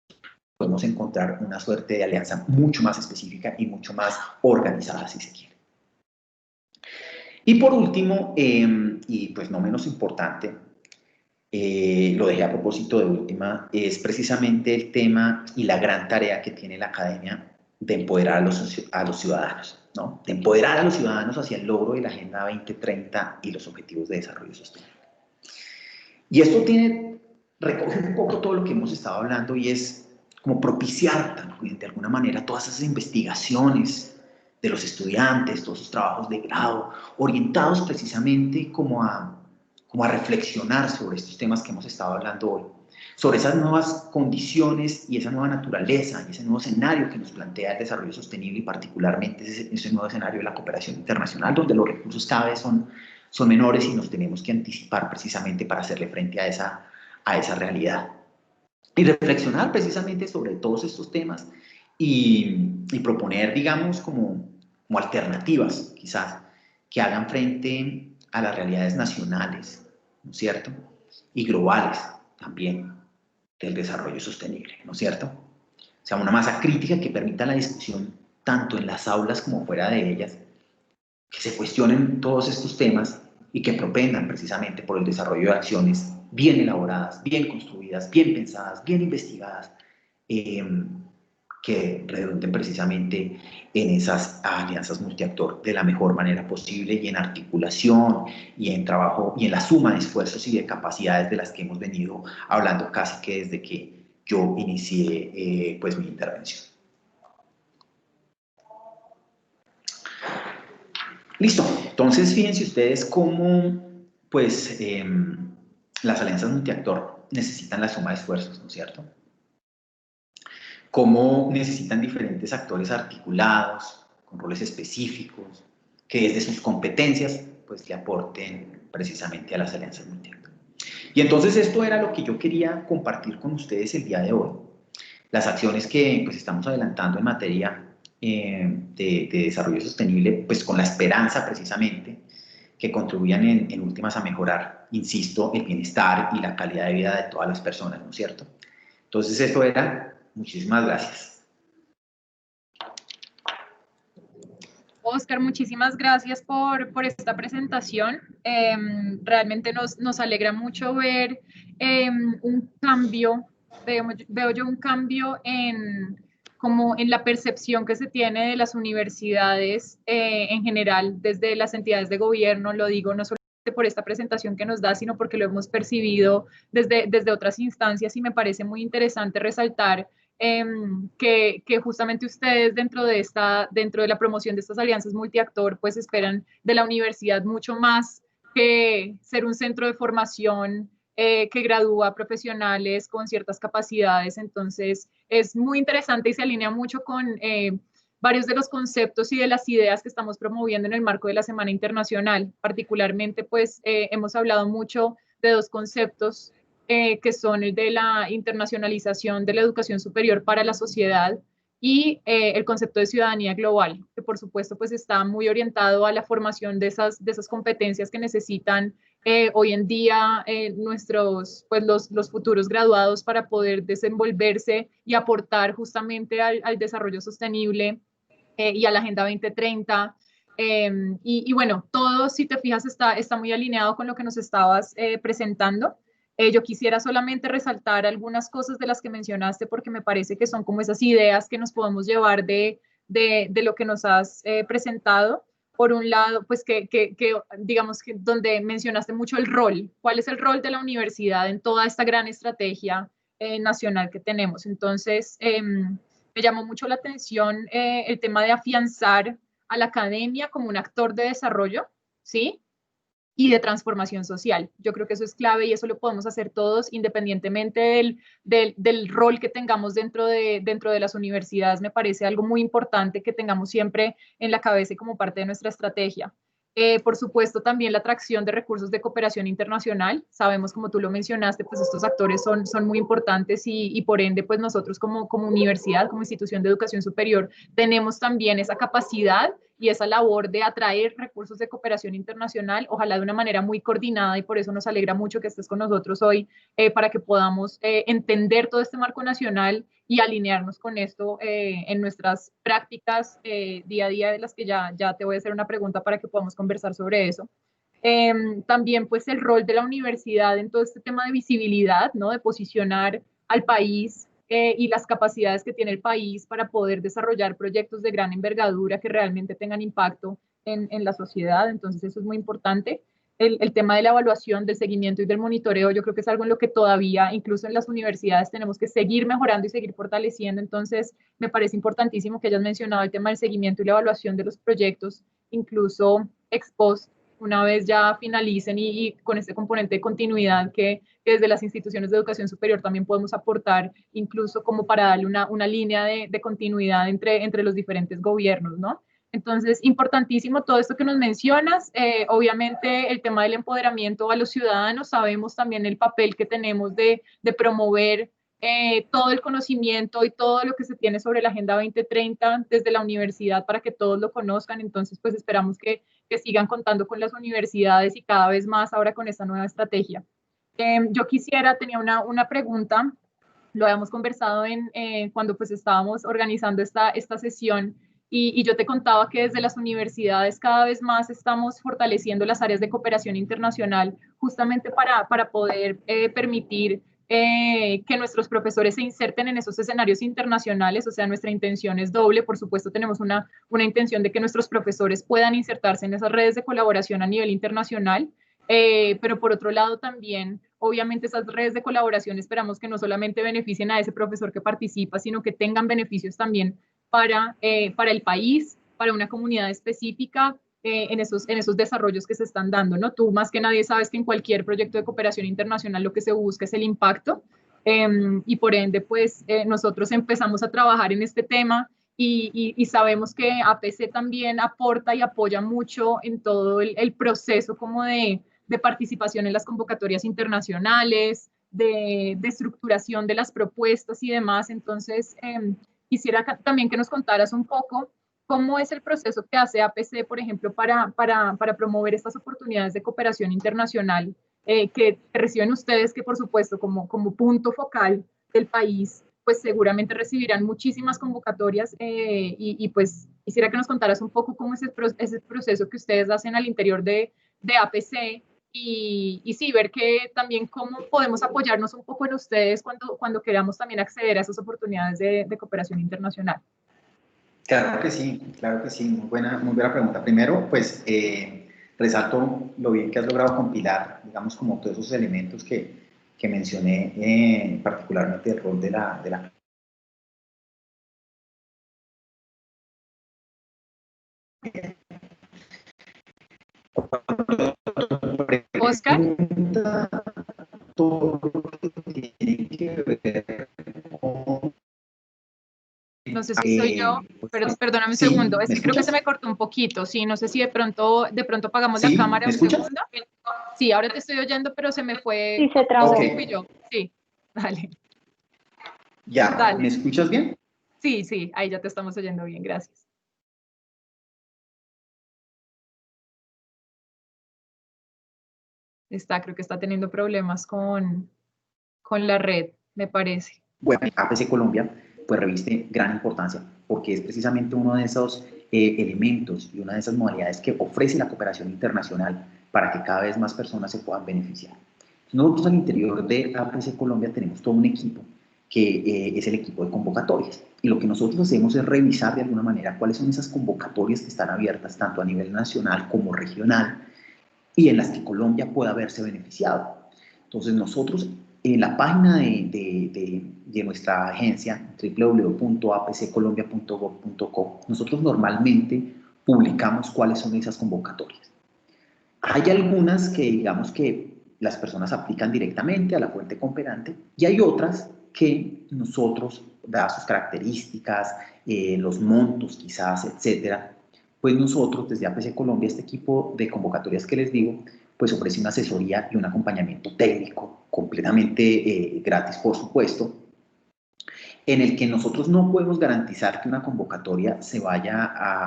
podemos encontrar una suerte de alianza mucho más específica y mucho más organizada, si se quiere. Y por último, y pues no menos importante, lo dejé a propósito de última, es precisamente el tema y la gran tarea que tiene la academia de empoderar a los ciudadanos, ¿no? De empoderar a los ciudadanos hacia el logro de la Agenda 2030 y los Objetivos de Desarrollo Sostenible. Y esto recoge un poco todo lo que hemos estado hablando y es como propiciar también de alguna manera todas esas investigaciones de los estudiantes, todos esos trabajos de grado, orientados precisamente como a reflexionar sobre estos temas que hemos estado hablando hoy, sobre esas nuevas condiciones y esa nueva naturaleza y ese nuevo escenario que nos plantea el desarrollo sostenible y particularmente ese nuevo escenario de la cooperación internacional, donde los recursos cada vez son menores y nos tenemos que anticipar precisamente para hacerle frente a esa realidad. Y reflexionar precisamente sobre todos estos temas y proponer, digamos, como alternativas, quizás, que hagan frente a las realidades nacionales, ¿no es cierto? Y globales también del desarrollo sostenible, ¿no es cierto? O sea, una masa crítica que permita la discusión tanto en las aulas como fuera de ellas, que se cuestionen todos estos temas y que propendan precisamente por el desarrollo de acciones bien elaboradas, bien construidas, bien pensadas, bien investigadas, que redunden precisamente en esas alianzas multiactor de la mejor manera posible y en articulación y en trabajo y en la suma de esfuerzos y de capacidades de las que hemos venido hablando casi que desde que yo inicié pues mi intervención. Listo, entonces fíjense ustedes cómo pues las alianzas multiactor necesitan la suma de esfuerzos, ¿no es cierto? Cómo necesitan diferentes actores articulados, con roles específicos, que desde sus competencias pues le aporten precisamente a las alianzas multiactor. Y entonces esto era lo que yo quería compartir con ustedes el día de hoy. Las acciones que pues estamos adelantando en materia de desarrollo sostenible, pues con la esperanza precisamente que contribuyan en últimas a mejorar, insisto, el bienestar y la calidad de vida de todas las personas, ¿no es cierto? Entonces esto era, muchísimas gracias. Oscar, muchísimas gracias por esta presentación. Realmente nos alegra mucho ver un cambio, veo yo un cambio como en la percepción que se tiene de las universidades en general, desde las entidades de gobierno, lo digo no solamente por esta presentación que nos da, sino porque lo hemos percibido desde otras instancias y me parece muy interesante resaltar que justamente ustedes dentro de la promoción de estas alianzas multiactor, pues esperan de la universidad mucho más que ser un centro de formación que gradúa profesionales con ciertas capacidades. Entonces, es muy interesante y se alinea mucho con varios de los conceptos y de las ideas que estamos promoviendo en el marco de la Semana Internacional. Particularmente, pues, hemos hablado mucho de dos conceptos que son el de la internacionalización de la educación superior para la sociedad y el concepto de ciudadanía global, que por supuesto pues está muy orientado a la formación de esas competencias que necesitan hoy en día pues los futuros graduados para poder desenvolverse y aportar justamente al desarrollo sostenible y a la Agenda 2030. Bueno, todo, si te fijas, está muy alineado con lo que nos estabas presentando. Yo quisiera solamente resaltar algunas cosas de las que mencionaste porque me parece que son como esas ideas que nos podemos llevar de lo que nos has presentado. Por un lado, pues digamos que donde mencionaste mucho el rol, ¿cuál es el rol de la universidad en toda esta gran estrategia nacional que tenemos? Entonces, me llamó mucho la atención el tema de afianzar a la academia como un actor de desarrollo, ¿sí? Y de transformación social. Yo creo que eso es clave y eso lo podemos hacer todos independientemente del rol que tengamos dentro de las universidades. Me parece algo muy importante que tengamos siempre en la cabeza y como parte de nuestra estrategia. Por supuesto, también la atracción de recursos de cooperación internacional. Sabemos, como tú lo mencionaste, pues estos actores son muy importantes y por ende, pues nosotros como universidad, como institución de educación superior, tenemos también esa capacidad y esa labor de atraer recursos de cooperación internacional, ojalá de una manera muy coordinada y por eso nos alegra mucho que estés con nosotros hoy para que podamos entender todo este marco nacional y alinearnos con esto en nuestras prácticas día a día de las que ya te voy a hacer una pregunta para que podamos conversar sobre eso. También pues el rol de la universidad en todo este tema de visibilidad, ¿no? De posicionar al país y las capacidades que tiene el país para poder desarrollar proyectos de gran envergadura que realmente tengan impacto en la sociedad. Entonces eso es muy importante. El tema de la evaluación, del seguimiento y del monitoreo, yo creo que es algo en lo que todavía, incluso en las universidades, tenemos que seguir mejorando y seguir fortaleciendo. Entonces, me parece importantísimo que hayas mencionado el tema del seguimiento y la evaluación de los proyectos, incluso ex post, una vez ya finalicen y con este componente de continuidad que desde las instituciones de educación superior también podemos aportar, incluso como para darle una línea de continuidad entre los diferentes gobiernos, ¿no? Entonces, importantísimo todo esto que nos mencionas. Obviamente, el tema del empoderamiento a los ciudadanos, sabemos también el papel que tenemos de promover todo el conocimiento y todo lo que se tiene sobre la Agenda 2030 desde la universidad para que todos lo conozcan. Entonces, pues esperamos que sigan contando con las universidades y cada vez más ahora con esta nueva estrategia. Yo tenía una pregunta, lo habíamos conversado cuando pues estábamos organizando esta sesión y yo te contaba que desde las universidades cada vez más estamos fortaleciendo las áreas de cooperación internacional justamente para poder permitir que nuestros profesores se inserten en esos escenarios internacionales, o sea, nuestra intención es doble, por supuesto tenemos una intención de que nuestros profesores puedan insertarse en esas redes de colaboración a nivel internacional, pero por otro lado también, obviamente esas redes de colaboración esperamos que no solamente beneficien a ese profesor que participa, sino que tengan beneficios también para el país, para una comunidad específica, en esos desarrollos que se están dando, ¿no? Tú más que nadie sabes que en cualquier proyecto de cooperación internacional lo que se busca es el impacto y por ende, pues nosotros empezamos a trabajar en este tema y sabemos que APC también aporta y apoya mucho en todo el proceso como de participación en las convocatorias internacionales, de estructuración de las propuestas y demás. Entonces, quisiera también que nos contaras un poco cómo es el proceso que hace APC, por ejemplo, para promover estas oportunidades de cooperación internacional que reciben ustedes, que por supuesto como punto focal del país, pues seguramente recibirán muchísimas convocatorias y pues Quisiera que nos contaras un poco cómo es ese proceso que ustedes hacen al interior de APC y sí, ver que también cómo podemos apoyarnos un poco en ustedes cuando queramos también acceder a esas oportunidades de cooperación internacional. Claro que sí, muy buena pregunta. Primero, pues resalto lo bien que has logrado compilar, digamos, como todos esos elementos que mencioné, particularmente el rol de la Oscar, todo lo que tiene que ver con no sé si soy yo, pero perdóname un segundo, sí, es ¿me que creo que se escuchas? me cortó un poquito, sí, no sé si de pronto apagamos la ¿Sí? cámara ¿Me un escuchas? segundo. Sí, ahora te estoy oyendo, pero se me Sí, fue, se no sé trabó. si Ok, fui yo, sí, dale, ya, ¿me dale, escuchas bien? sí, sí, ahí ya te estamos oyendo bien, gracias. Creo que está teniendo problemas con la red, me parece. Bueno, APC Colombia pues reviste gran importancia porque es precisamente uno de esos elementos y una de esas modalidades que ofrece la cooperación internacional para que cada vez más personas se puedan beneficiar. Nosotros al interior de APC Colombia tenemos todo un equipo que es el equipo de convocatorias y lo que nosotros hacemos es revisar de alguna manera cuáles son esas convocatorias que están abiertas tanto a nivel nacional como regional y en las que Colombia pueda haberse beneficiado. Entonces nosotros en la página de nuestra agencia www.apccolombia.gov.co nosotros normalmente publicamos cuáles son esas convocatorias. Hay algunas que digamos que las personas aplican directamente a la fuente cooperante y hay otras que nosotros, dadas sus características, los montos quizás, etcétera, pues nosotros desde APC Colombia, este equipo de convocatorias que les digo, pues ofrece una asesoría y un acompañamiento técnico completamente gratis, por supuesto, en el que nosotros no podemos garantizar que una convocatoria vaya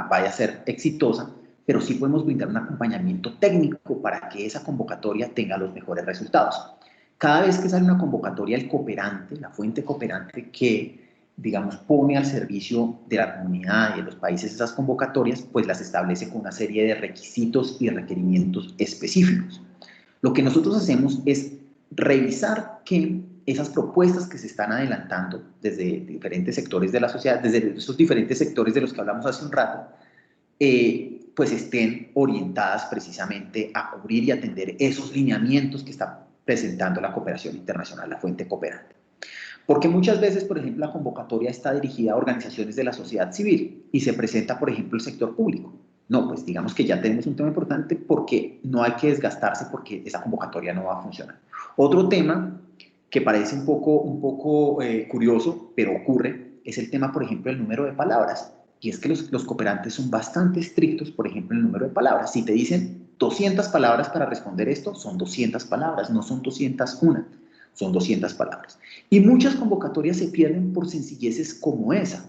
a ser exitosa, pero sí podemos brindar un acompañamiento técnico para que esa convocatoria tenga los mejores resultados. Cada vez que sale una convocatoria, el cooperante, la fuente cooperante que, digamos, pone al servicio de la comunidad y de los países esas convocatorias, pues las establece con una serie de requisitos y requerimientos específicos. Lo que nosotros hacemos es revisar que esas propuestas que se están adelantando desde diferentes sectores de la sociedad, desde esos diferentes sectores de los que hablamos hace un rato, pues estén orientadas precisamente a cubrir y atender esos lineamientos que está presentando la cooperación internacional, la fuente cooperante. Porque muchas veces, por ejemplo, la convocatoria está dirigida a organizaciones de la sociedad civil y se presenta, por ejemplo, el sector público. No, pues digamos que ya tenemos un tema importante porque no hay que desgastarse porque esa convocatoria no va a funcionar. Otro tema que parece un poco curioso, pero ocurre, es el tema, por ejemplo, del número de palabras. Y es que los cooperantes son bastante estrictos, por ejemplo, en el número de palabras. Si te dicen 200 palabras para responder esto, son 200 palabras, no son 201, son 200 palabras. Y muchas convocatorias se pierden por sencilleces como esa.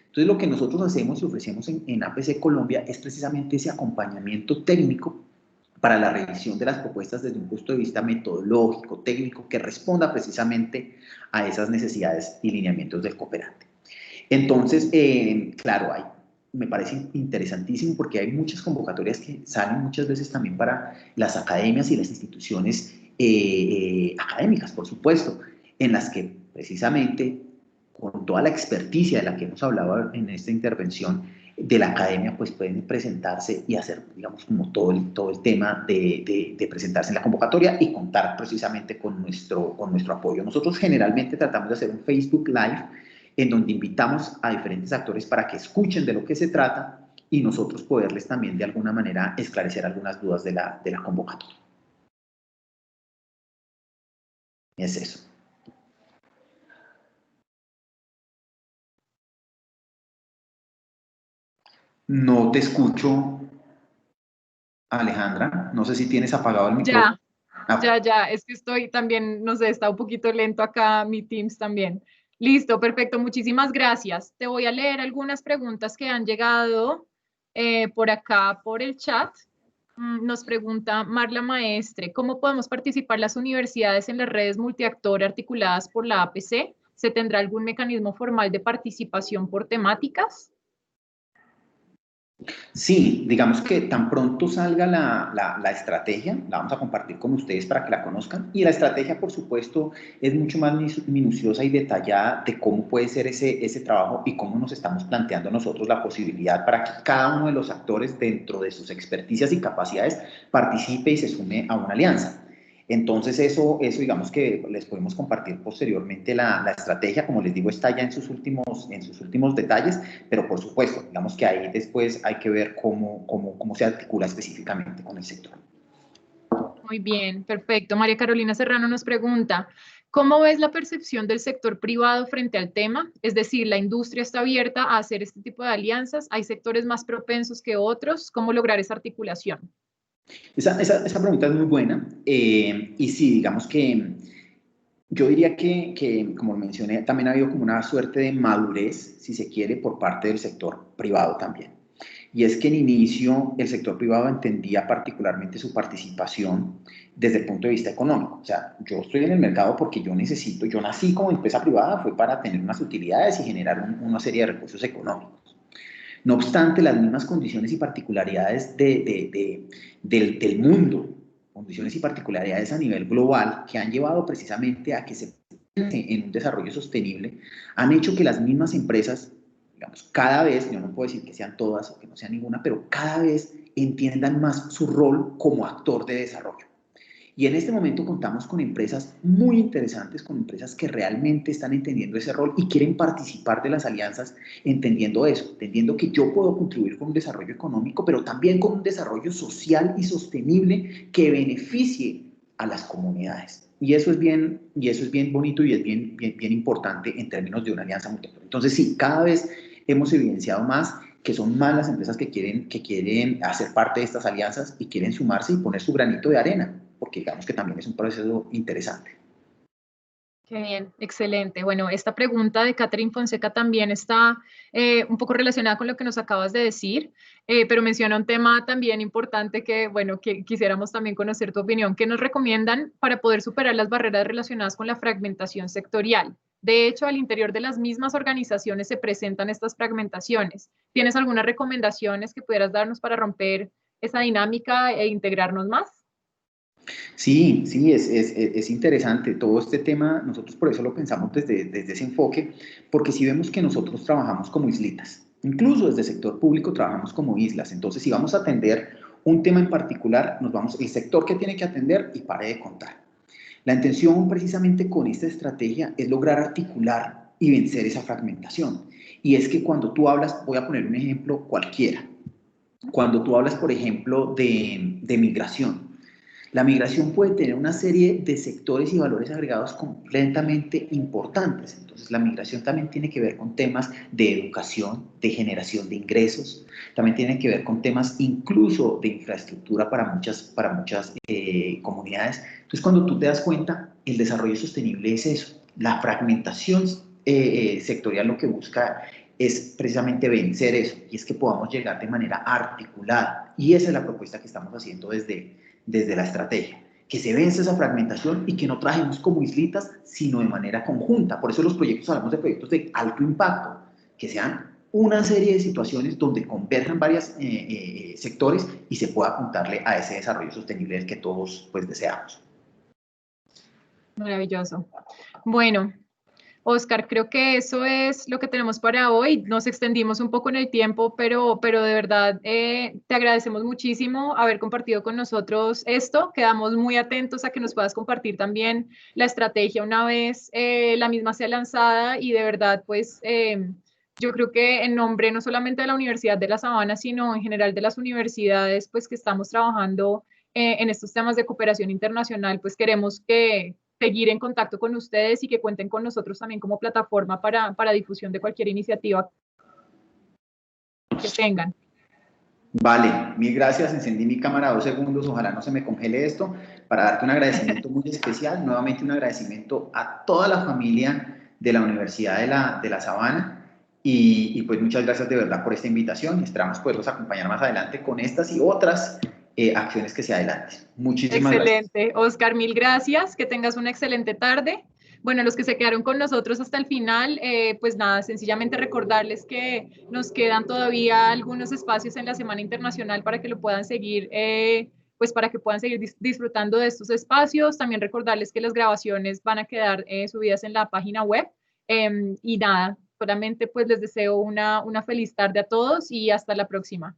Entonces, lo que nosotros hacemos y ofrecemos en APC Colombia es precisamente ese acompañamiento técnico para la revisión de las propuestas desde un punto de vista metodológico, técnico, que responda precisamente a esas necesidades y lineamientos del cooperante. Entonces, claro, me parece interesantísimo porque hay muchas convocatorias que salen muchas veces también para las academias y las instituciones académicas, por supuesto, en las que precisamente con toda la experticia de la que hemos hablado en esta intervención de la academia, pues pueden presentarse y hacer, digamos, como todo el tema de presentarse en la convocatoria y contar precisamente con nuestro apoyo. Nosotros generalmente tratamos de hacer un Facebook Live en donde invitamos a diferentes actores para que escuchen de lo que se trata y nosotros poderles también de alguna manera esclarecer algunas dudas de la convocatoria. Es eso. No te escucho, Alejandra. No sé si tienes apagado el micrófono. Ya, ya, es que estoy también, no sé, está un poquito lento acá mi Teams también. Listo, perfecto, muchísimas gracias. Te voy a leer algunas preguntas que han llegado por acá, por el chat. Nos pregunta Marla Maestre, ¿cómo podemos participar las universidades en las redes multiactor articuladas por la APC? ¿Se tendrá algún mecanismo formal de participación por temáticas? Sí, digamos que tan pronto salga la estrategia, la vamos a compartir con ustedes para que la conozcan. Y la estrategia, por supuesto, es mucho más minuciosa y detallada de cómo puede ser ese trabajo y cómo nos estamos planteando nosotros la posibilidad para que cada uno de los actores, dentro de sus experticias y capacidades, participe y se sume a una alianza. Entonces, eso digamos que les podemos compartir posteriormente la estrategia. Como les digo, está ya en sus últimos detalles, pero por supuesto, digamos que ahí después hay que ver cómo se articula específicamente con el sector. Muy bien, perfecto. María Carolina Serrano nos pregunta, ¿cómo ves la percepción del sector privado frente al tema? Es decir, ¿la industria está abierta a hacer este tipo de alianzas? ¿Hay sectores más propensos que otros? ¿Cómo lograr esa articulación? Esa pregunta es muy buena y sí, digamos que yo diría como mencioné, también ha habido como una suerte de madurez, si se quiere, por parte del sector privado también. Y es que en inicio el sector privado entendía particularmente su participación desde el punto de vista económico. O sea, yo estoy en el mercado porque yo nací como empresa privada, fue para tener unas utilidades y generar una serie de recursos económicos. No obstante, las mismas condiciones y particularidades del mundo, condiciones y particularidades a nivel global que han llevado precisamente a que se piense en un desarrollo sostenible, han hecho que las mismas empresas, digamos, cada vez, yo no puedo decir que sean todas o que no sea ninguna, pero cada vez entiendan más su rol como actor de desarrollo. Y en este momento contamos con empresas muy interesantes, con empresas que realmente están entendiendo ese rol y quieren participar de las alianzas, entendiendo eso, entendiendo que yo puedo contribuir con un desarrollo económico, pero también con un desarrollo social y sostenible que beneficie a las comunidades. Y eso es bien bonito y es bien importante en términos de una alianza multilateral. Entonces, sí, cada vez hemos evidenciado más que son más las empresas que quieren hacer parte de estas alianzas y quieren sumarse y poner su granito de arena, porque digamos que también es un proceso interesante. Qué bien, excelente. Bueno, esta pregunta de Catherine Fonseca también está un poco relacionada con lo que nos acabas de decir, pero menciona un tema también importante que, bueno, que quisiéramos también conocer tu opinión. ¿Qué nos recomiendan para poder superar las barreras relacionadas con la fragmentación sectorial? De hecho, al interior de las mismas organizaciones se presentan estas fragmentaciones. ¿Tienes algunas recomendaciones que pudieras darnos para romper esa dinámica e integrarnos más? Sí, sí, es interesante todo este tema, nosotros por eso lo pensamos desde ese enfoque, porque si vemos que nosotros trabajamos como islitas, incluso desde el sector público trabajamos como islas, entonces si vamos a atender un tema en particular, el sector que tiene que atender y pare de contar. La intención precisamente con esta estrategia es lograr articular y vencer esa fragmentación. Y es que cuando tú hablas, voy a poner un ejemplo cualquiera, cuando tú hablas, por ejemplo, de migración, la migración puede tener una serie de sectores y valores agregados completamente importantes. Entonces, la migración también tiene que ver con temas de educación, de generación de ingresos, también tiene que ver con temas incluso de infraestructura para muchas comunidades. Entonces, cuando tú te das cuenta, el desarrollo sostenible es eso. La fragmentación sectorial lo que busca es precisamente vencer eso, y es que podamos llegar de manera articulada. Y esa es la propuesta que estamos haciendo desde la estrategia, que se vence esa fragmentación y que no trabajemos como islitas, sino de manera conjunta. Por eso los proyectos, hablamos de proyectos de alto impacto, que sean una serie de situaciones donde converjan varios sectores y se pueda apuntarle a ese desarrollo sostenible que todos pues deseamos. Maravilloso. Bueno, Oscar, creo que eso es lo que tenemos para hoy. Nos extendimos un poco en el tiempo, pero de verdad te agradecemos muchísimo haber compartido con nosotros esto. Quedamos muy atentos a que nos puedas compartir también la estrategia una vez la misma sea lanzada y de verdad, pues yo creo que en nombre no solamente de la Universidad de La Sabana, sino en general de las universidades, pues que estamos trabajando en estos temas de cooperación internacional, pues queremos que seguir en contacto con ustedes y que cuenten con nosotros también como plataforma para difusión de cualquier iniciativa que tengan. Vale, mil gracias. Encendí mi cámara 2 segundos. Ojalá no se me congele esto para darte un agradecimiento muy especial. Nuevamente un agradecimiento a toda la familia de la Universidad de la Sabana. Y pues muchas gracias de verdad por esta invitación. Esperamos poderlos acompañar más adelante con estas y otras acciones que se adelanten. Muchísimas gracias. Excelente. Oscar, mil gracias. Que tengas una excelente tarde. Bueno, los que se quedaron con nosotros hasta el final, pues nada, sencillamente recordarles que nos quedan todavía algunos espacios en la Semana Internacional para que lo puedan seguir, pues para que puedan seguir disfrutando de estos espacios. También recordarles que las grabaciones van a quedar subidas en la página web. Y nada, solamente pues les deseo una feliz tarde a todos y hasta la próxima.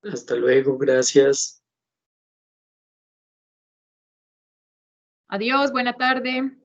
Hasta luego, gracias. Adiós, buena tarde.